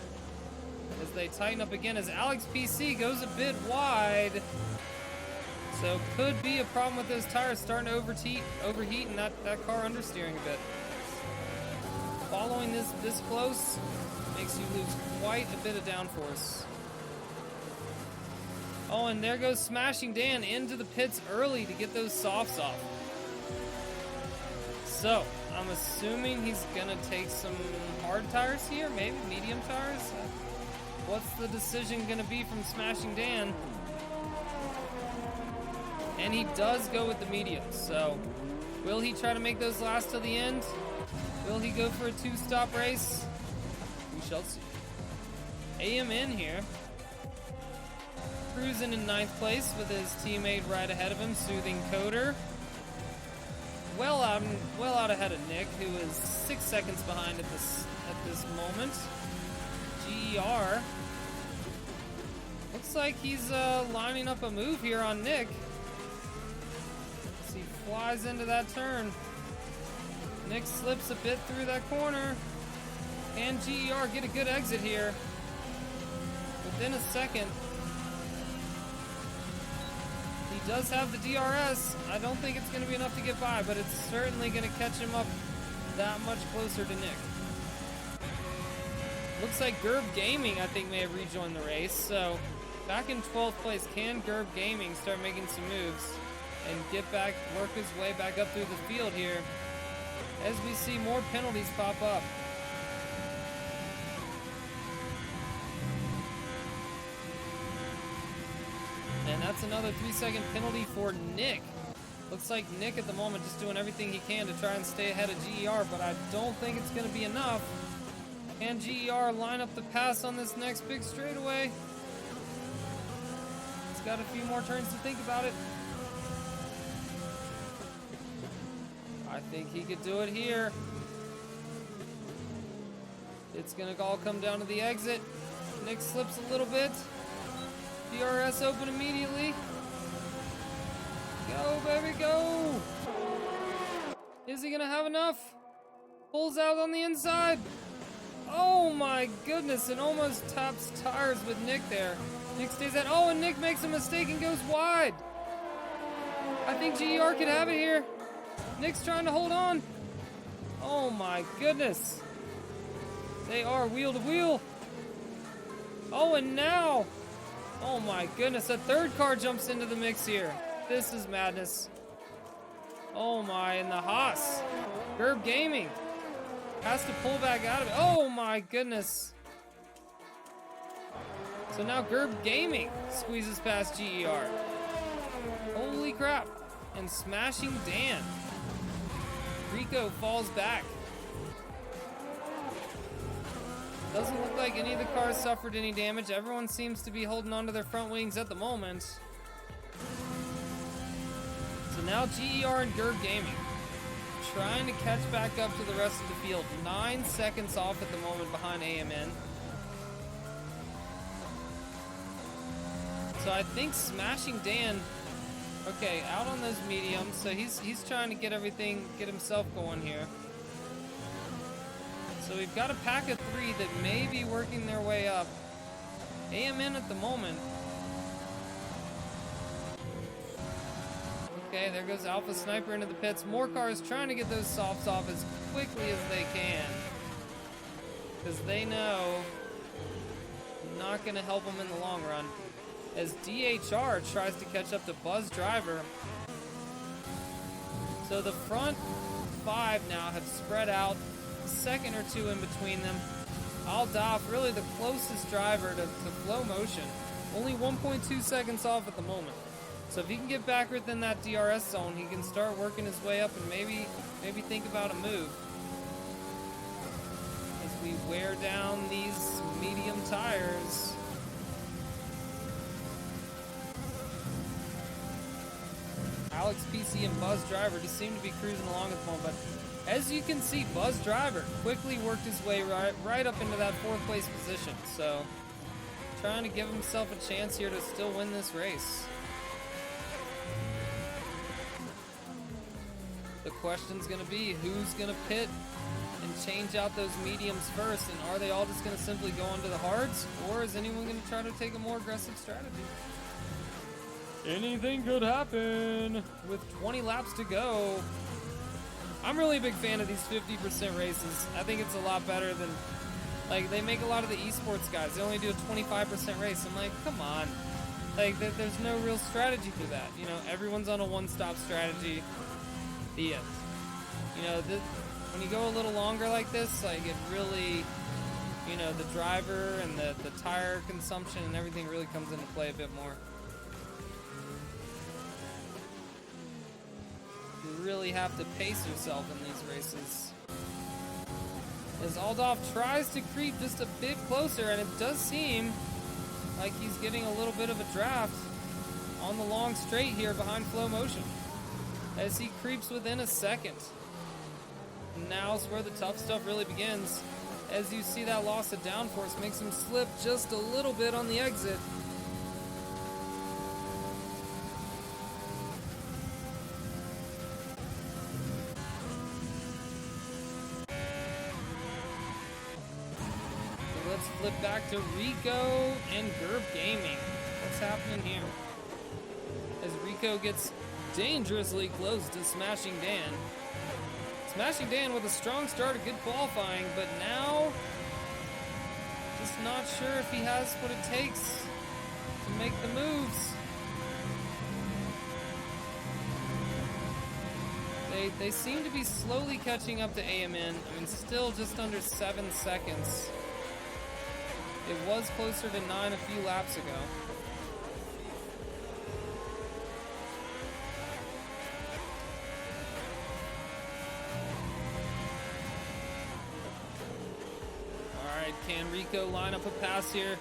as they tighten up again as Alex PC goes a bit wide. So could be a problem with those tires starting to overheat and that car understeering a bit. Following this close makes you lose quite a bit of downforce. Oh, and there goes Smashing Dan into the pits early to get those softs off. So, I'm assuming he's gonna take some hard tires here, maybe medium tires. What's the decision gonna be from Smashing Dan? And he does go with the mediums, so will he try to make those last till the end? Will he go for a 2-stop race? We shall see. AMN here, cruising in 9th place with his teammate right ahead of him, Soothing Coder. Well out ahead of Nick, who is 6 seconds behind at this moment. GER looks like he's lining up a move here on Nick. As he flies into that turn. Nick slips a bit through that corner. Can GER get a good exit here? Within a second. He does have the DRS. I don't think it's going to be enough to get by, but it's certainly going to catch him up that much closer to Nick. Looks like Gerb Gaming, I think, may have rejoined the race. So back in 12th place, can Gerb Gaming start making some moves and get back, work his way back up through the field here as we see more penalties pop up. And that's another 3-second penalty for Nick. Looks like Nick at the moment just doing everything he can to try and stay ahead of GER, but I don't think it's going to be enough. Can GER line up the pass on this next big straightaway? He's got a few more turns to think about it. I think he could do it here. It's going to all come down to the exit. Nick slips a little bit. DRS open immediately. Go, baby, go! Is he gonna have enough? Pulls out on the inside. Oh my goodness, and almost taps tires with Nick there. Nick stays at, oh, and Nick makes a mistake and goes wide. I think GER could have it here. Nick's trying to hold on. Oh my goodness. They are wheel to wheel. Oh, and now, oh my goodness, a third car jumps into the mix here. This is madness. Oh my, and the Haas. Gerb Gaming has to pull back out of it. Oh my goodness. So now Gerb Gaming squeezes past GER. Holy crap. And Smashing Dan. Rico falls back. Doesn't look like any of the cars suffered any damage. Everyone seems to be holding onto their front wings at the moment. So now GER and Gerb Gaming trying to catch back up to the rest of the field. 9 seconds off at the moment behind AMN. So I think Smashing Dan, okay, out on those mediums. So he's trying to get everything, get himself going here. So we've got a pack of 3 that may be working their way up. AMN at the moment. Okay, there goes Alpha Sniper into the pits. More cars trying to get those softs off as quickly as they can. Because they know not going to help them in the long run. As DHR tries to catch up to Buzz Driver. So the front 5 now have spread out. A second or 2 in between them. Aldaf, really the closest driver to Flow Motion. Only 1.2 seconds off at the moment. So if he can get back within that DRS zone, he can start working his way up and maybe think about a move. As we wear down these medium tires. Alex PC and Buzz Driver just seem to be cruising along at the moment, but as you can see, Buzz Driver quickly worked his way right up into that 4th place position. So trying to give himself a chance here to still win this race. The question's going to be who's going to pit and change out those mediums first, and are they all just going to simply go onto the hards, or is anyone going to try to take a more aggressive strategy? Anything could happen with 20 laps to go. I'm really a big fan of these 50% races. I think it's a lot better than, like, they make a lot of the esports guys. They only do a 25% race. I'm like, come on. Like, there's no real strategy for that. You know, everyone's on a one-stop strategy. The end. You know, when you go a little longer like this, like, it really, you know, the driver and the tire consumption and everything really comes into play a bit more. You really have to pace yourself in these races. As Aldaf tries to creep just a bit closer, and it does seem like he's getting a little bit of a draft on the long straight here behind Flow Motion. As he creeps within a second. Now's where the tough stuff really begins. As you see that loss of downforce makes him slip just a little bit on the exit. So let's flip back to Rico and Gerb Gaming. What's happening here? As Rico Rico gets dangerously close to Smashing Dan. Smashing Dan with a strong start, a good qualifying, but now just not sure if he has what it takes to make the moves. They seem to be slowly catching up to AMN. I mean, still just under 7 seconds. It was closer to 9 a few laps ago. Alright, can Rico line up a pass here?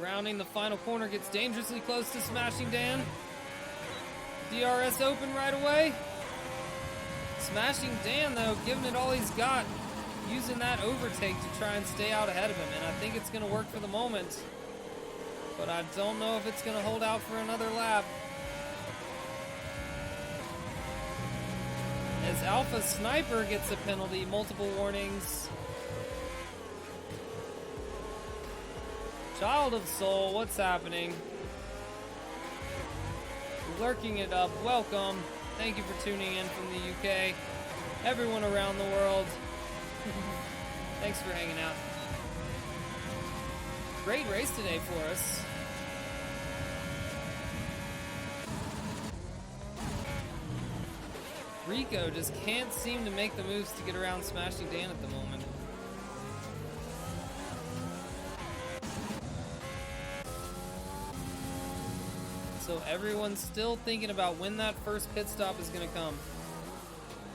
Rounding the final corner, gets dangerously close to Smashing Dan. DRS open right away. Smashing Dan, though, giving it all he's got, using that overtake to try and stay out ahead of him, and I think it's going to work for the moment, but I don't know if it's going to hold out for another lap. As Alpha Sniper gets a penalty, multiple warnings. Child of Soul, what's happening? Lurking it up, welcome. Thank you for tuning in from the UK. Everyone around the world. Thanks for hanging out. Great race today for us. Rico just can't seem to make the moves to get around Smashing Dan at the moment. So everyone's still thinking about when that first pit stop is going to come.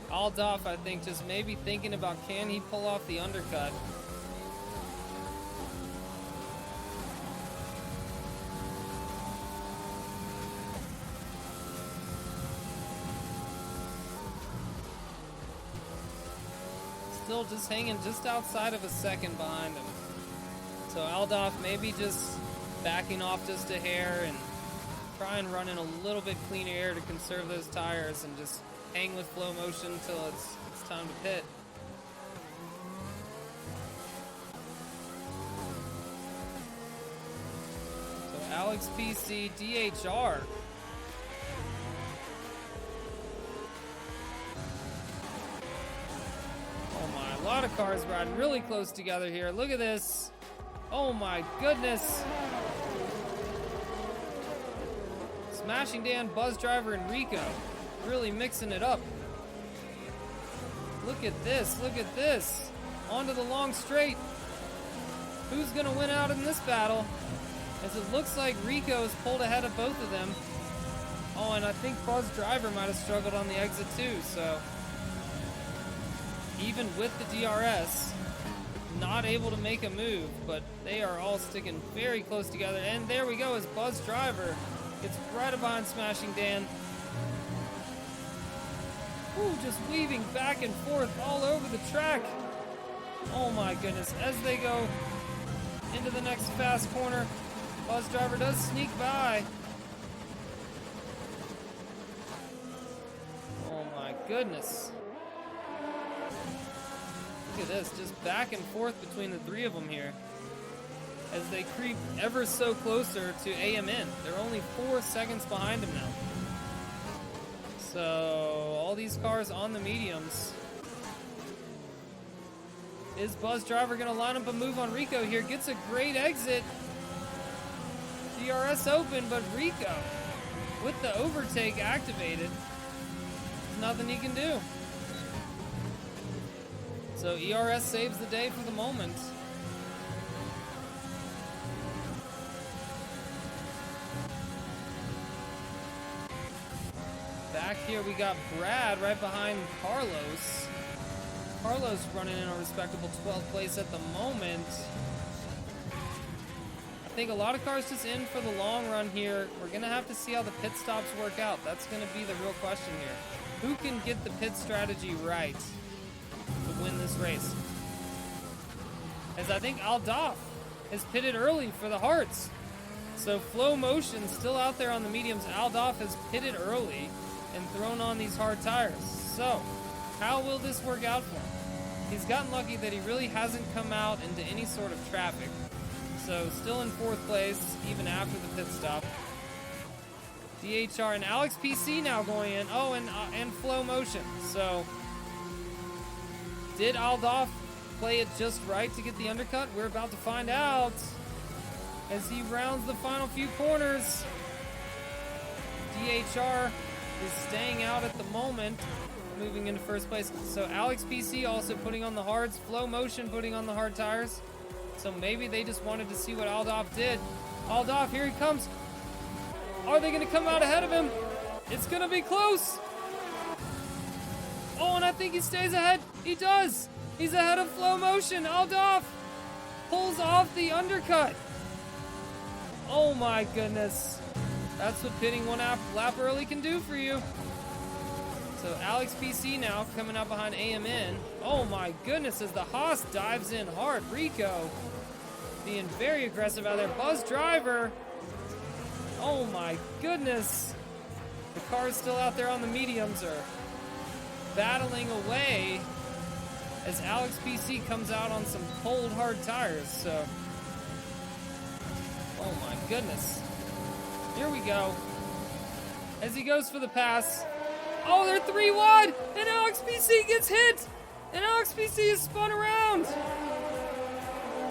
Aldoff, I think, just maybe thinking about, can he pull off the undercut? Still just hanging just outside of a second behind him. So Aldoff maybe just backing off just a hair and try and run in a little bit cleaner air to conserve those tires and just hang with flow motion until it's time to pit. So Alex PC, DHR. Oh my, a lot of cars riding really close together here. Look at this. Oh my goodness. Smashing Dan, Buzz Driver, and Rico really mixing it up. Look at this, look at this. Onto the long straight. Who's gonna win out in this battle? As it looks like Rico has pulled ahead of both of them. Oh, and I think Buzz Driver might have struggled on the exit too, so even with the DRS, not able to make a move, but they are all sticking very close together. And there we go, as Buzz Driver gets right behind Smashing Dan. Ooh, just weaving back and forth all over the track. Oh my goodness, as they go into the next fast corner, Buzz Driver does sneak by. Oh my goodness. Look at this, just back and forth between the three of them here as they creep ever so closer to AMN. They're only 4 seconds behind him now. So all these cars on the mediums. Is Buzz Driver gonna line up a move on Rico here? Gets a great exit. DRS open, but Rico with the overtake activated. There's nothing he can do. So ERS saves the day for the moment. Back here we got Brad right behind Carlos. Carlos running in a respectable 12th place at the moment. I think a lot of cars just in for the long run here. We're going to have to see how the pit stops work out. That's going to be the real question here. Who can get the pit strategy right to win this race? As I think Aldoff has pitted early for the Hearts. So Flow Motion still out there on the mediums. Aldoff has pitted early and thrown on these hard tires. So how will this work out for him? He's gotten lucky that he really hasn't come out into any sort of traffic. So still in 4th place, even after the pit stop. DHR and Alex PC now going in. Oh, and Flow Motion. So, did Aldoff play it just right to get the undercut? We're about to find out as he rounds the final few corners. DHR is staying out at the moment, moving into first place. So Alex PC also putting on the hards, Flow Motion putting on the hard tires. So maybe they just wanted to see what Aldoff did. Aldoff, here he comes. Are they going to come out ahead of him? It's going to be close. Oh, and I think he stays ahead. He does. He's ahead of Flow Motion. Aldoff pulls off the undercut. Oh my goodness. That's what pitting one lap early can do for you. So Alex PC now coming up behind AMN. Oh my goodness, as the Haas dives in hard. Rico being very aggressive out there. Buzz Driver. Oh my goodness. The cars still out there on the mediums are battling away as Alex PC comes out on some cold hard tires. So, oh my goodness. Here we go. As he goes for the pass. Oh, they're 3 wide, and Alex PC gets hit, and Alex PC is spun around.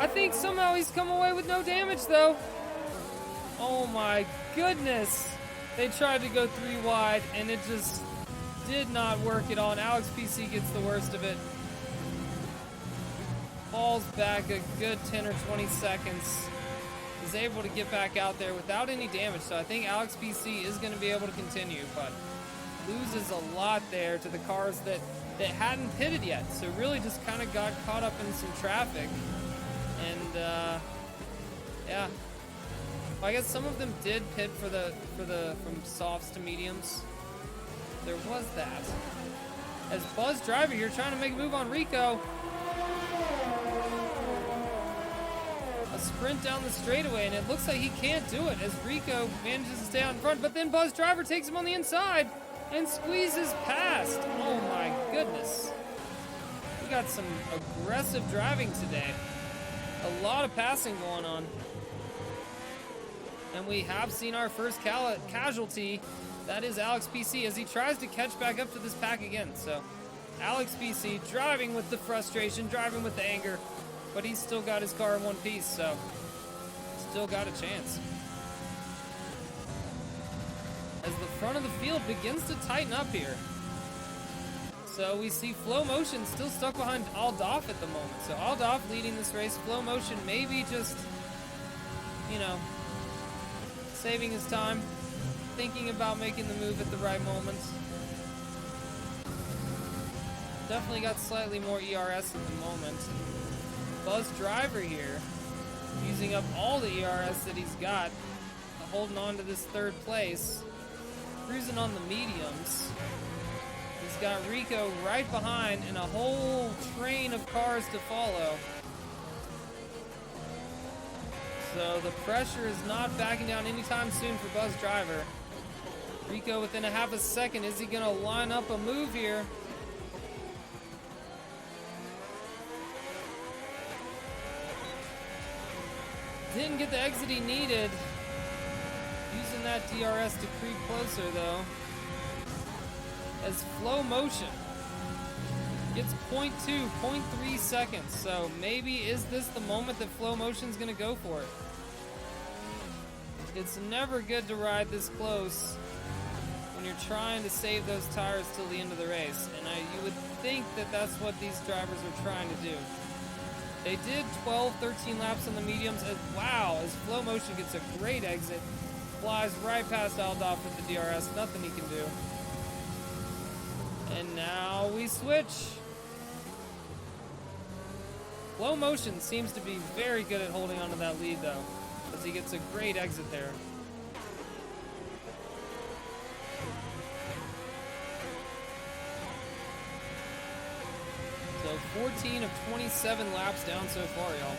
I think somehow he's come away with no damage, though. Oh my goodness. They tried to go 3 wide, and it just did not work at all, and Alex PC gets the worst of it. Falls back a good 10 or 20 seconds. Is able to get back out there without any damage, so I think Alex PC is going to be able to continue, but loses a lot there to the cars that hadn't pitted yet, so really just kind of got caught up in some traffic. And yeah, well, I guess some of them did pit for the from softs to mediums. There was that. As Buzz Driver here trying to make a move on Rico. A sprint down the straightaway, and it looks like he can't do it as Rico manages to stay out in front, but then Buzz Driver takes him on the inside and squeezes past. Oh my goodness. We got some aggressive driving today. A lot of passing going on. And we have seen our first casualty. That is Alex PC as he tries to catch back up to this pack again. So Alex PC driving with the frustration, driving with the anger, but he's still got his car in one piece, so still got a chance. As the front of the field begins to tighten up here. So we see Flow Motion still stuck behind Aldoff at the moment. So Aldoff leading this race. Flow Motion maybe just, you know, saving his time, thinking about making the move at the right moment. Definitely got slightly more ERS at the moment. Buzz Driver here, using up all the ERS that he's got, holding on to this third place. Cruising on the mediums. He's got Rico right behind and a whole train of cars to follow. So the pressure is not backing down anytime soon for Buzz Driver. Rico within a half a second. Is he going to line up a move here? Didn't get the exit he needed. Using that DRS to creep closer, though. As Flow Motion gets 0.3 seconds. So maybe is this the moment that Flow Motion's going to go for it? It's never good to ride this close when you're trying to save those tires till the end of the race. And you would think that that's what these drivers are trying to do. They did 12, 13 laps on the mediums. Wow, as Flow Motion gets a great exit. Flies right past Aldoff with the DRS. Nothing he can do. And now we switch. Flow Motion seems to be very good at holding onto that lead, though, as he gets a great exit there. So 14 of 27 laps down so far, y'all.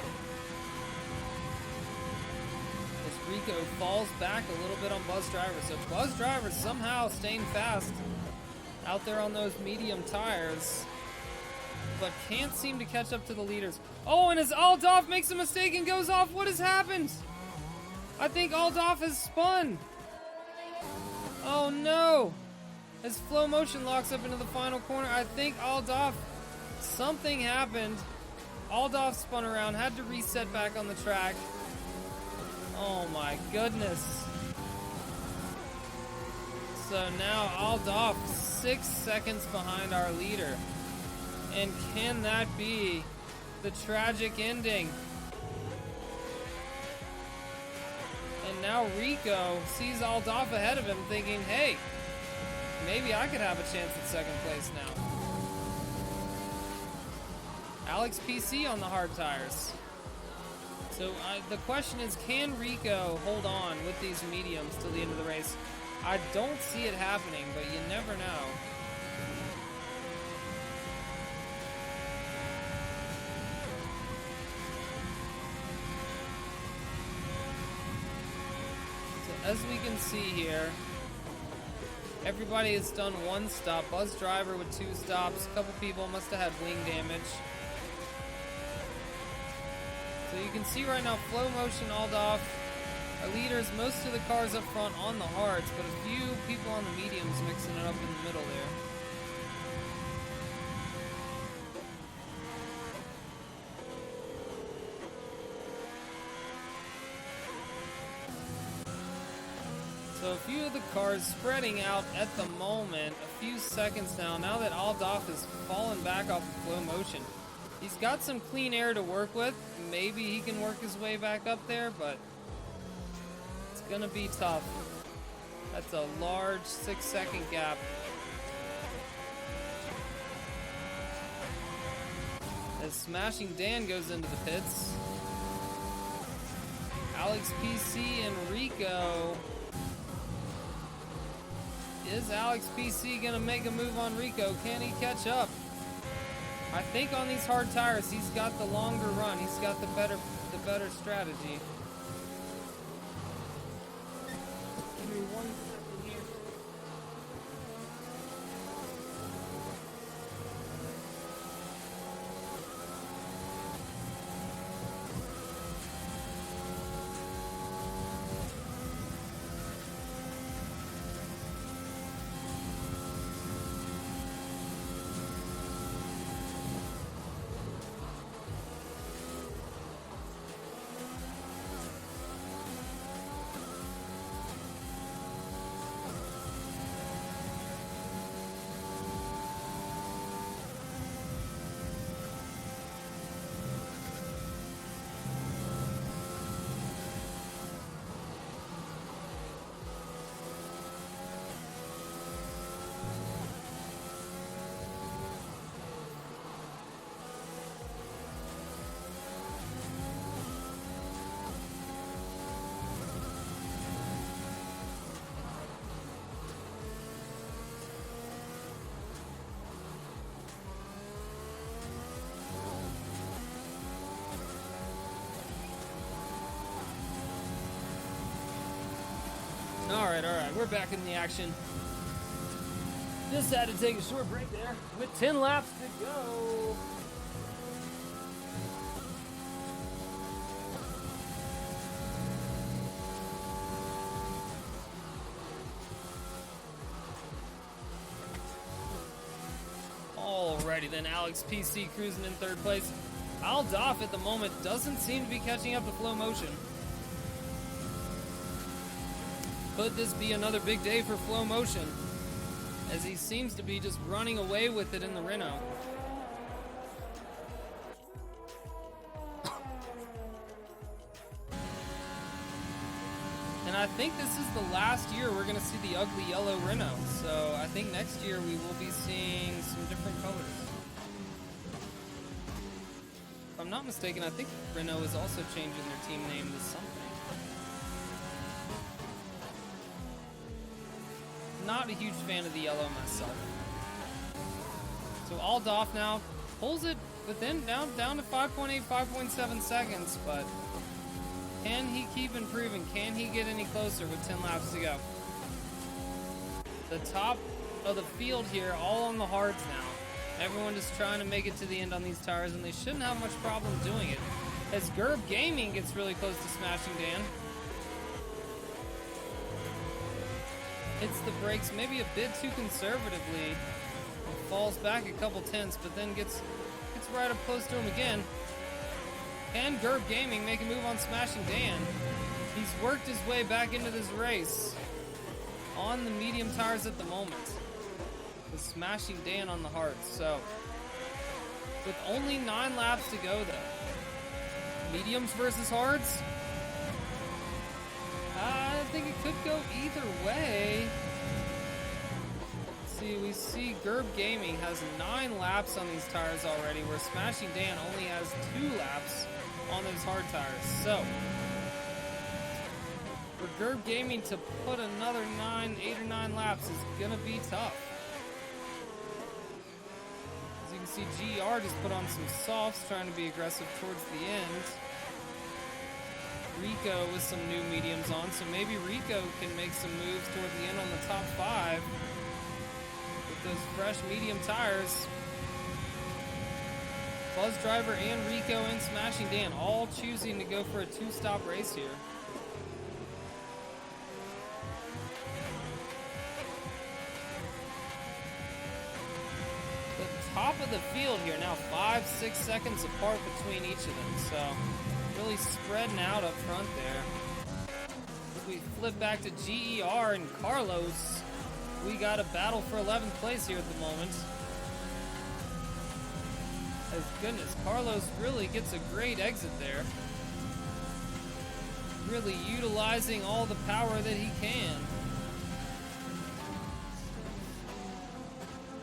As Rico falls back a little bit on Buzz Driver. So Buzz Driver somehow staying fast out there on those medium tires, but can't seem to catch up to the leaders. Oh, and as Aldoff makes a mistake and goes off, what has happened? I think Aldoff has spun. Oh no! As Flow Motion locks up into the final corner, I think Aldoff, something happened. Aldoff spun around, had to reset back on the track. Oh my goodness. So now Aldoff 6 seconds behind our leader. And can that be the tragic ending? And now Rico sees Aldoff ahead of him thinking, hey, maybe I could have a chance at second place now. Alex PC on the hard tires. So the question is, can Rico hold on with these mediums till the end of the race? I don't see it happening, but you never know. So as we can see here, everybody has done one stop. Buzz Driver with 2 stops. A couple people must have had wing damage. So you can see right now, Flow Motion, Aldoff, our leaders, most of the cars up front on the hards, but a few people on the mediums mixing it up in the middle there. So a few of the cars spreading out at the moment, a few seconds now that Aldoff has fallen back off of Flow Motion. He's got some clean air to work with. Maybe he can work his way back up there, but it's gonna be tough. That's a large 6-second gap. As Smashing Dan goes into the pits. Alex PC and Rico. Is Alex PC gonna make a move on Rico? Can he catch up? I think on these hard tires, he's got the longer run. He's got the better strategy. Give me 1 second here. Alright, we're back in the action. Just had to take a short break there with 10 laps to go. Alrighty then, Alex PC cruising in 3rd place. Aldoff at the moment doesn't seem to be catching up to Flow Motion. Could this be another big day for Flow Motion, as he seems to be just running away with it in the Renault? And I think this is the last year we're going to see the ugly yellow Renault, so I think next year we will be seeing some different colors. If I'm not mistaken, I think Renault is also changing their team name to something. Not a huge fan of the yellow myself. So Aldoff now pulls it within down to 5.8, 5.7 seconds, but can he keep improving? Can he get any closer with 10 laps to go? The top of the field here, all on the hards now. Everyone just trying to make it to the end on these tires, and they shouldn't have much problem doing it. As Gerb Gaming gets really close to Smashing Dan. hits the brakes maybe a bit too conservatively, and falls back a couple tenths, but then gets right up close to him again. Can Gerb Gaming make a move on Smashing Dan? He's worked his way back into this race on the medium tires at the moment, with Smashing Dan on the hards. So, with only 9 laps to go though, mediums versus hards, I think it could go either way. Let's see, we see Gerb Gaming has 9 laps on these tires already, where Smashing Dan only has 2 laps on those hard tires. So, for Gerb Gaming to put another 8 or 9 laps is gonna be tough. As you can see, GER just put on some softs, trying to be aggressive towards the end. Rico with some new mediums on, so maybe Rico can make some moves toward the end on the top 5 with those fresh medium tires. Buzz Driver and Rico and Smashing Dan all choosing to go for a 2-stop race here. The top of the field here now 5-6 seconds apart between each of them, so really spreading out up front there. As we flip back to GER and Carlos, we got a battle for 11th place here at the moment. As goodness, Carlos really gets a great exit there. Really utilizing all the power that he can.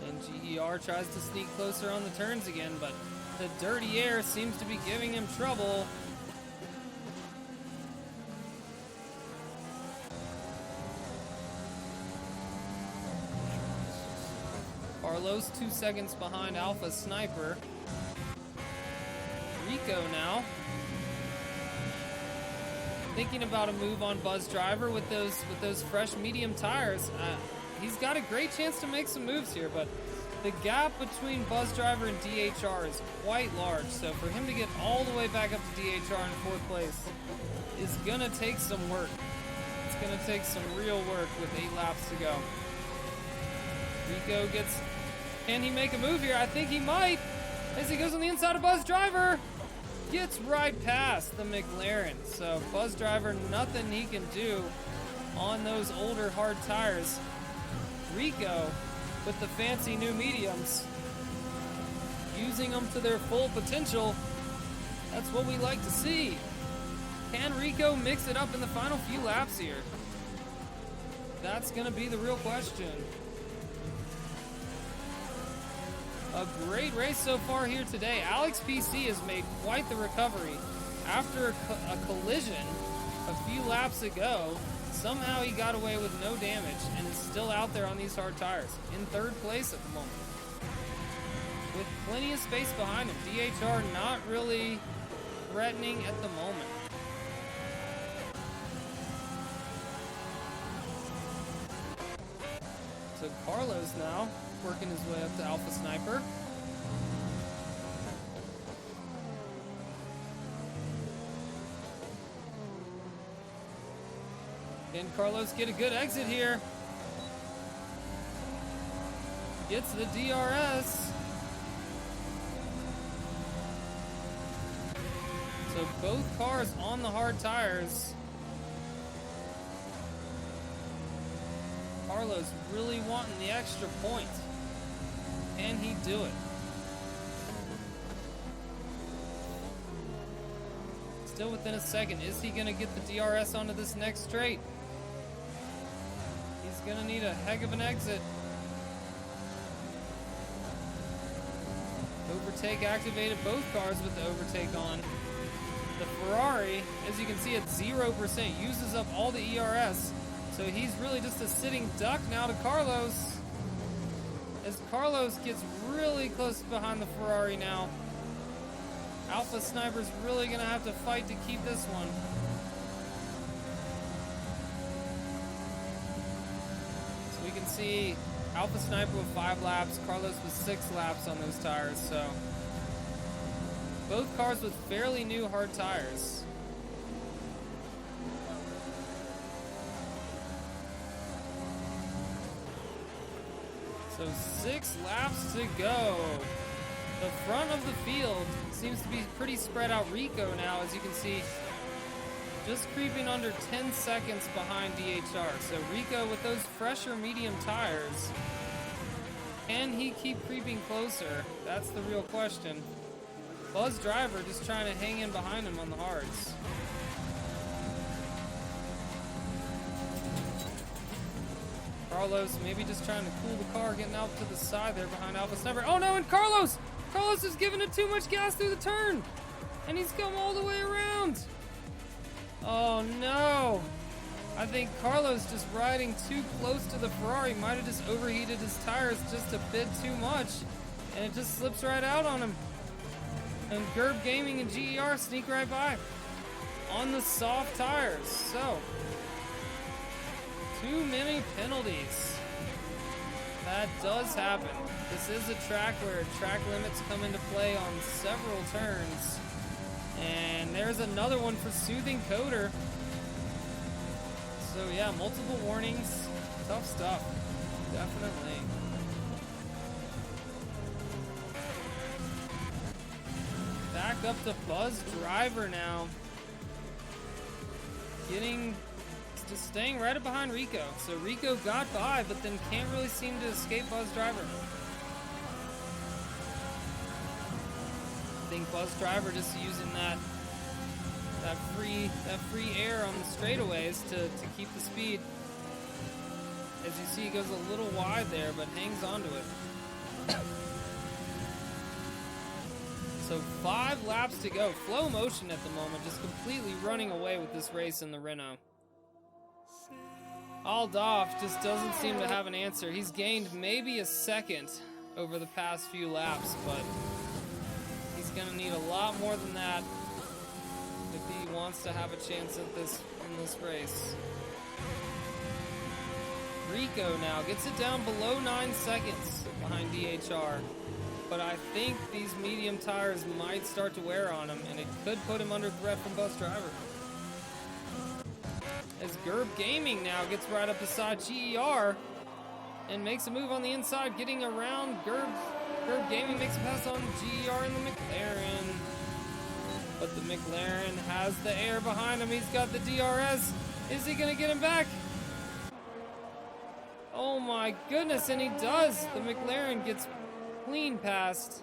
And GER tries to sneak closer on the turns again, but the dirty air seems to be giving him trouble. Carlos 2 seconds behind Alpha Sniper. Rico now thinking about a move on Buzz Driver with those fresh medium tires. He's got a great chance to make some moves here, but the gap between Buzz Driver and DHR is quite large. So for him to get all the way back up to DHR in 4th place is gonna take some work. It's gonna take some real work with 8 laps to go. Rico gets, can he make a move here? I think he might, as he goes on the inside of Buzz Driver. Gets right past the McLaren. So Buzz Driver, nothing he can do on those older hard tires. Rico with the fancy new mediums, using them to their full potential. That's what we like to see. Can Rico mix it up in the final few laps here? That's gonna be the real question. A great race so far here today. Alex PC has made quite the recovery. After a collision a few laps ago, somehow he got away with no damage and is still out there on these hard tires. In 3rd place at the moment, with plenty of space behind him. DHR not really threatening at the moment. So Carlos now working his way up to Alpha Sniper. Can Carlos get a good exit here? Gets the DRS. So both cars on the hard tires. Carlos really wanting the extra point. Can he do it? Still within a second. Is he going to get the DRS onto this next straight? He's going to need a heck of an exit. Overtake activated, both cars with the overtake on. The Ferrari, as you can see, at 0%, uses up all the ERS. So he's really just a sitting duck now to Carlos. As Carlos gets really close behind the Ferrari now. Alpha Sniper's really going to have to fight to keep this one. So we can see Alpha Sniper with 5 laps, Carlos with 6 laps on those tires. So both cars with fairly new hard tires. So 6 laps to go. The front of the field seems to be pretty spread out. Rico now, as you can see, just creeping under 10 seconds behind DHR. So Rico with those fresher medium tires, can he keep creeping closer? That's the real question. Buzz Driver just trying to hang in behind him on the hards. Carlos maybe just trying to cool the car, getting out to the side there behind Alpha Sniper. Oh no, and Carlos is giving it too much gas through the turn. And he's come all the way around. Oh no. I think Carlos just riding too close to the Ferrari might have just overheated his tires just a bit too much. And it just slips right out on him. And Gerb Gaming and GER sneak right by on the soft tires. So, too many penalties. That does happen. This is a track where track limits come into play on several turns. And there's another one for Soothing Coder. So yeah, multiple warnings. Tough stuff. Definitely. Back up to Buzz Driver now. Just staying right up behind Rico. So Rico got by, but then can't really seem to escape Buzz Driver. I think Buzz Driver just using that free air on the straightaways to keep the speed. As you see, he goes a little wide there, but hangs onto it. So 5 laps to go. Flow motion at the moment, just completely running away with this race in the Renault. Aldoff just doesn't seem to have an answer. He's gained maybe a second over the past few laps, but he's gonna need a lot more than that if he wants to have a chance at this in this race. Rico now gets it down below 9 seconds behind DHR. But I think these medium tires might start to wear on him, and it could put him under threat from Buzz Driver. As Gerb Gaming now gets right up beside GER and makes a move on the inside, getting around Gerb. Gerb Gaming makes a pass on GER and the McLaren. But the McLaren has the air behind him. He's got the DRS. Is he going to get him back? Oh my goodness, and he does. The McLaren gets clean past.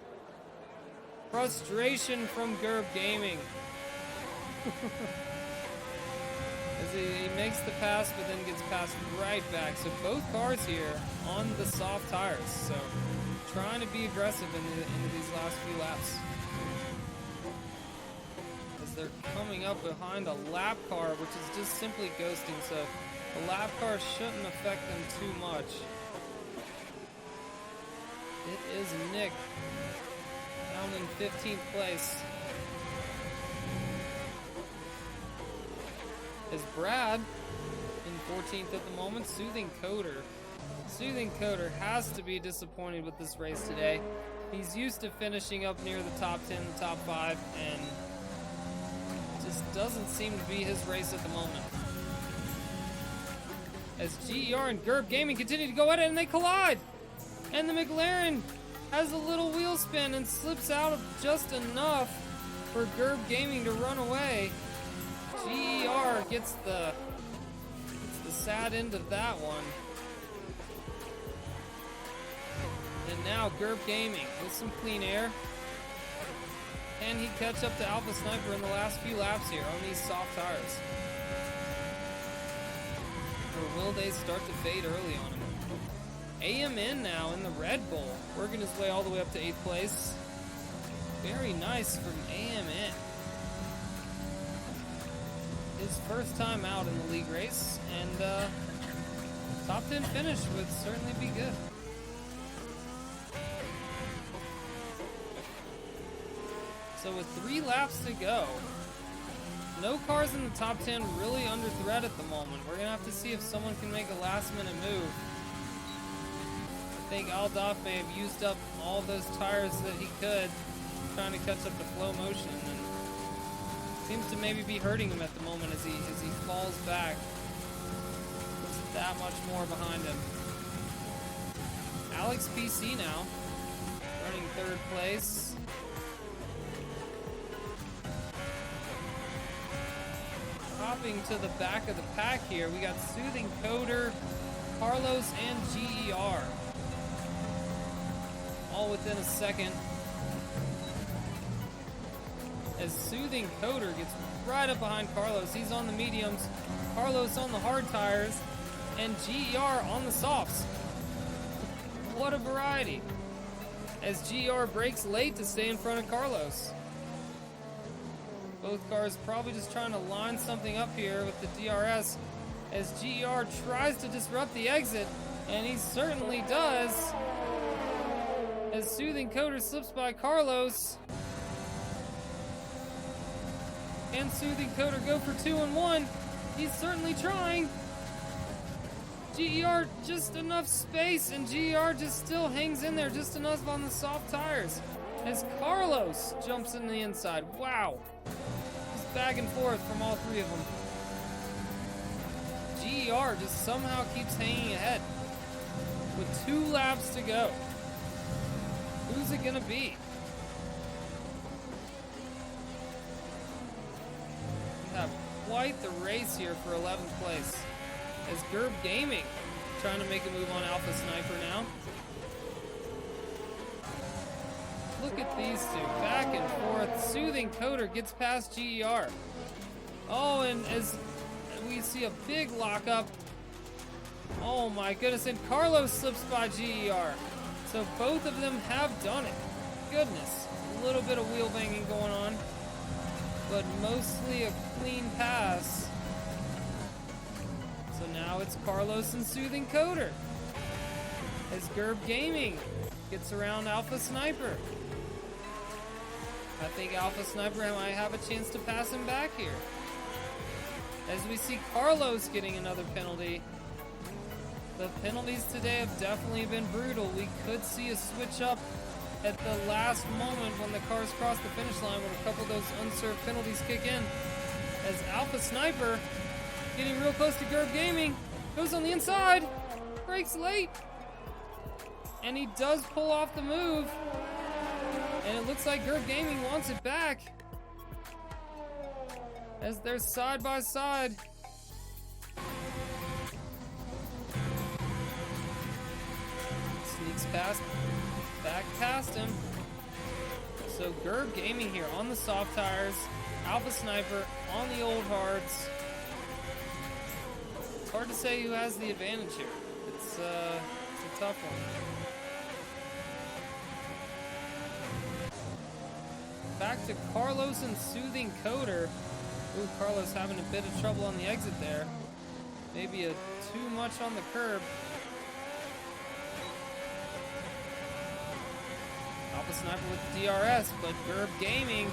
Frustration from Gerb Gaming. As he makes the pass, but then gets passed right back. So both cars here on the soft tires. So trying to be aggressive into these last few laps. As they're coming up behind a lap car, which is just simply ghosting. So the lap car shouldn't affect them too much. It is Nick down in 15th place. Is Brad in 14th at the moment. Soothing Coder. Soothing Coder has to be disappointed with this race today. He's used to finishing up near the top 10, the top 5, and it just doesn't seem to be his race at the moment. As GER and Gerb Gaming continue to go at it, and they collide! And the McLaren has a little wheel spin and slips out of just enough for Gerb Gaming to run away. GER gets the sad end of that one. And now Gerb Gaming with some clean air. Can he catch up to Alpha Sniper in the last few laps here on these soft tires? Or will they start to fade early on him? AMN now in the Red Bull, working his way all the way up to 8th place. Very nice from AMN. His first time out in the league race, and top 10 finish would certainly be good. So with 3 laps to go, no cars in the top 10 really under threat at the moment. We're gonna have to see if someone can make a last minute move. I think Aldoff may have used up all those tires that he could, trying to catch up to flow motion, and seems to maybe be hurting him at the moment as he falls back. Just that much more behind him. Alex PC now, running 3rd place. Hopping to the back of the pack here, we got Soothing Coder, Carlos, and GER. All within a second. As Soothing Coder gets right up behind Carlos. He's on the mediums, Carlos on the hard tires, and GER on the softs. What a variety. As GER brakes late to stay in front of Carlos. Both cars probably just trying to line something up here with the DRS as GER tries to disrupt the exit, and he certainly does. As Soothing Coder slips by Carlos. Can Soothing Coder go for 2 and 1? He's certainly trying. GER just enough space, and GER just still hangs in there just enough on the soft tires. As Carlos jumps in the inside. Wow. Just back and forth from all 3 of them. GER just somehow keeps hanging ahead with 2 laps to go. Who's it gonna be? We have quite the race here for 11th place. As Gerb Gaming trying to make a move on Alpha Sniper now. Look at these two, back and forth. Soothing Coder gets past GER. Oh, and as we see a big lockup. Oh my goodness, and Carlos slips by GER. So both of them have done it. Goodness, a little bit of wheel banging going on, but mostly a clean pass. So now it's Carlos and Soothing Coder. As Gerb Gaming gets around Alpha Sniper. I think Alpha Sniper might have a chance to pass him back here. As we see Carlos getting another penalty. The penalties today have definitely been brutal. We could see a switch up at the last moment when the cars cross the finish line when a couple of those unserved penalties kick in. As Alpha Sniper getting real close to Gerb Gaming, goes on the inside, brakes late, and he does pull off the move, and it looks like Gerb Gaming wants it back as they're side by side. Sneaks back past him. So Gerb Gaming here on the soft tires, Alpha Sniper on the old hards. It's hard to say who has the advantage here. It's a tough one. Back to Carlos and Soothing Coder. Ooh, Carlos having a bit of trouble on the exit there. Maybe too much on the curb. Alpha Sniper with the DRS, but Gerb Gaming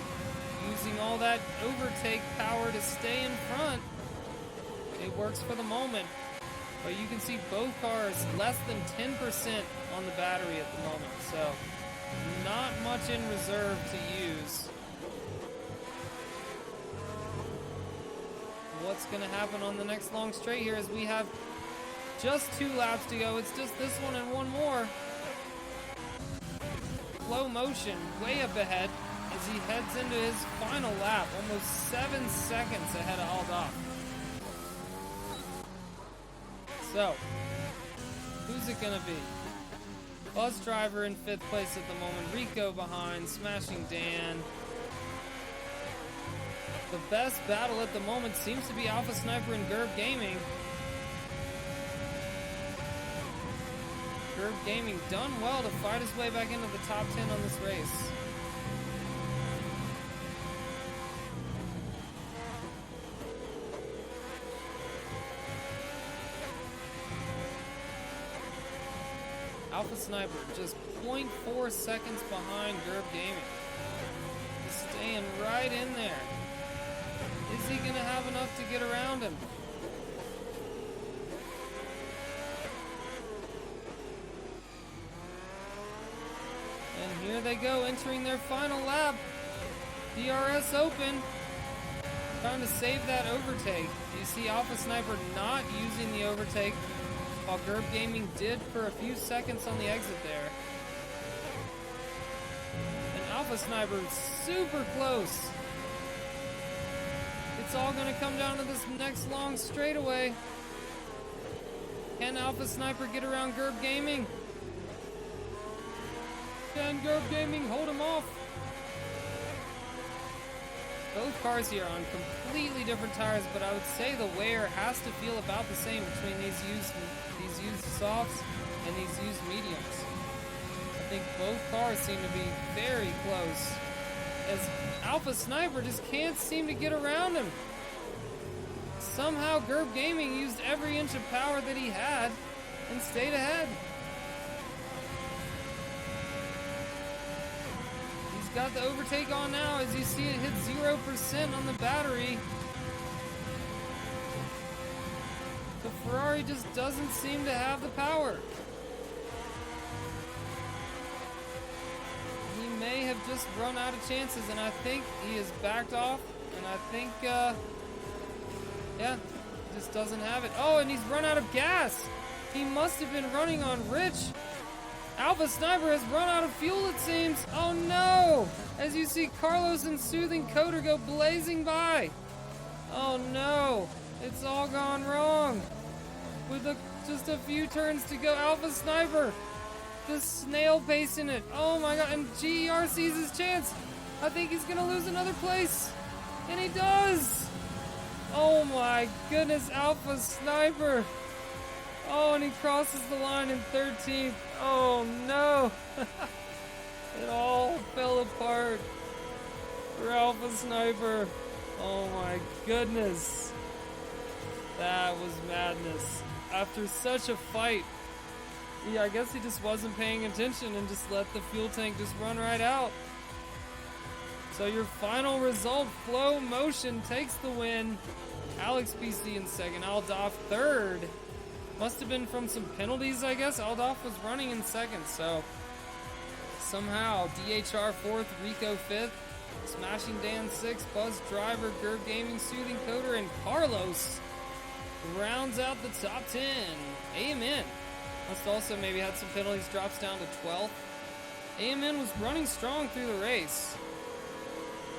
using all that overtake power to stay in front. It works for the moment, but you can see both cars less than 10% on the battery at the moment, so not much in reserve to use. What's going to happen on the next long straight here as we have just 2 laps to go. It's just this one and one more. Slow motion way up ahead as he heads into his final lap, almost 7 seconds ahead of Aldaf. So, who's it gonna be? Bus Driver in 5th place at the moment, Rico behind, Smashing Dan. The best battle at the moment seems to be Alpha Sniper and Gerb Gaming. Gerb Gaming done well to fight his way back into the top 10 on this race. Alpha Sniper just 0.4 seconds behind Gerb Gaming. He's staying right in there. Is he going to have enough to get around him? And here they go, entering their final lap. DRS open. Trying to save that overtake. You see Alpha Sniper not using the overtake. while Gerb Gaming did for a few seconds on the exit there. And Alpha Sniper super close. It's all gonna come down to this next long straightaway. Can Alpha Sniper get around Gerb Gaming? Can Gerb Gaming hold him off? Both cars here are on completely different tires, but I would say the wear has to feel about the same between these used softs and these used mediums. I think both cars seem to be very close, as Alpha Sniper just can't seem to get around him. Somehow Gerb Gaming used every inch of power that he had and stayed ahead. Got the overtake on now. As you see, it hit 0% on the battery. The Ferrari just doesn't seem to have the power. He may have just run out of chances, and I think he is backed off, and I think yeah, just doesn't have it. Oh, and he's run out of gas. He must have been running on rich. Alpha Sniper has run out of fuel, it seems. Oh no! As you see Carlos and Soothing Coder go blazing by. Oh no! It's all gone wrong. With just a few turns to go, Alpha Sniper just snail pacing it. Oh my god, and GER sees his chance. I think he's gonna lose another place. And he does! Oh my goodness, Alpha Sniper. Oh, and he crosses the line in 13th. Oh no! It all fell apart for Alpha Sniper. Oh my goodness. That was madness. After such a fight, yeah, I guess he just wasn't paying attention and just let the fuel tank just run right out. So your final result, Flow Motion takes the win. Alex BC in second, Aldaf third. Must have been from some penalties, I guess. Aldaf was running in second, so somehow DHR fourth, Rico fifth, Smashing Dan sixth, Buzz Driver, Gerb Gaming, Soothing Coder, and Carlos rounds out the top 10. Amen. Must also maybe had some penalties, drops down to 12th. Amen was running strong through the race,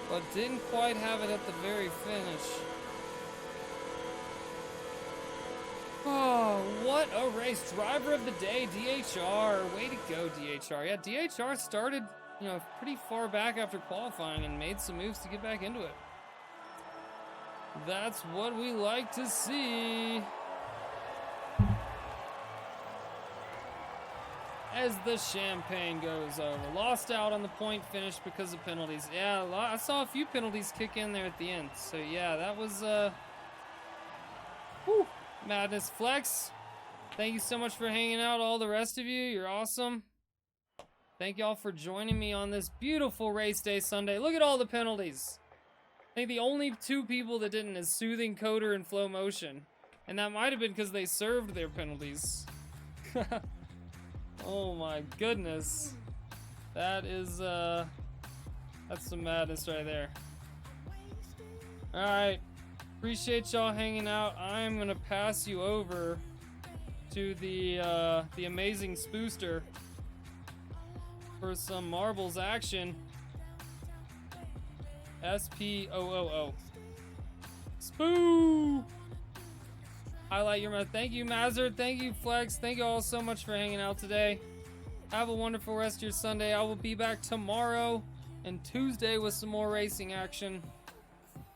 but didn't quite have it at the very finish. Oh, what a race. Driver of the day, DHR. Way to go, DHR. Yeah, DHR started, pretty far back after qualifying and made some moves to get back into it. That's what we like to see. As the champagne goes over. Lost out on the point finish because of penalties. Yeah, I saw a few penalties kick in there at the end. So yeah, that was whew. Madness. Flex, thank you so much for hanging out. All the rest of you, you're awesome. Thank y'all for joining me on this beautiful race day Sunday. Look at all the penalties. I think the only two people that didn't is Soothing Coder and Flow Motion, and that might have been because they served their penalties. Oh my goodness, that is that's some madness right there. All right. Appreciate y'all hanging out. I'm gonna pass you over to the amazing Spooster for some marbles action. SPOOO. Spoo! Highlight your mouth. Thank you, Mazur. Thank you, Flex. Thank you all so much for hanging out today. Have a wonderful rest of your Sunday. I will be back tomorrow and Tuesday with some more racing action.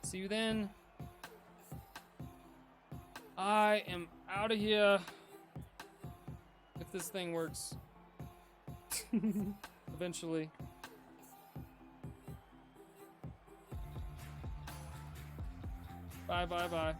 See you then. I am out of here. If this thing works. Eventually. Bye, bye, bye.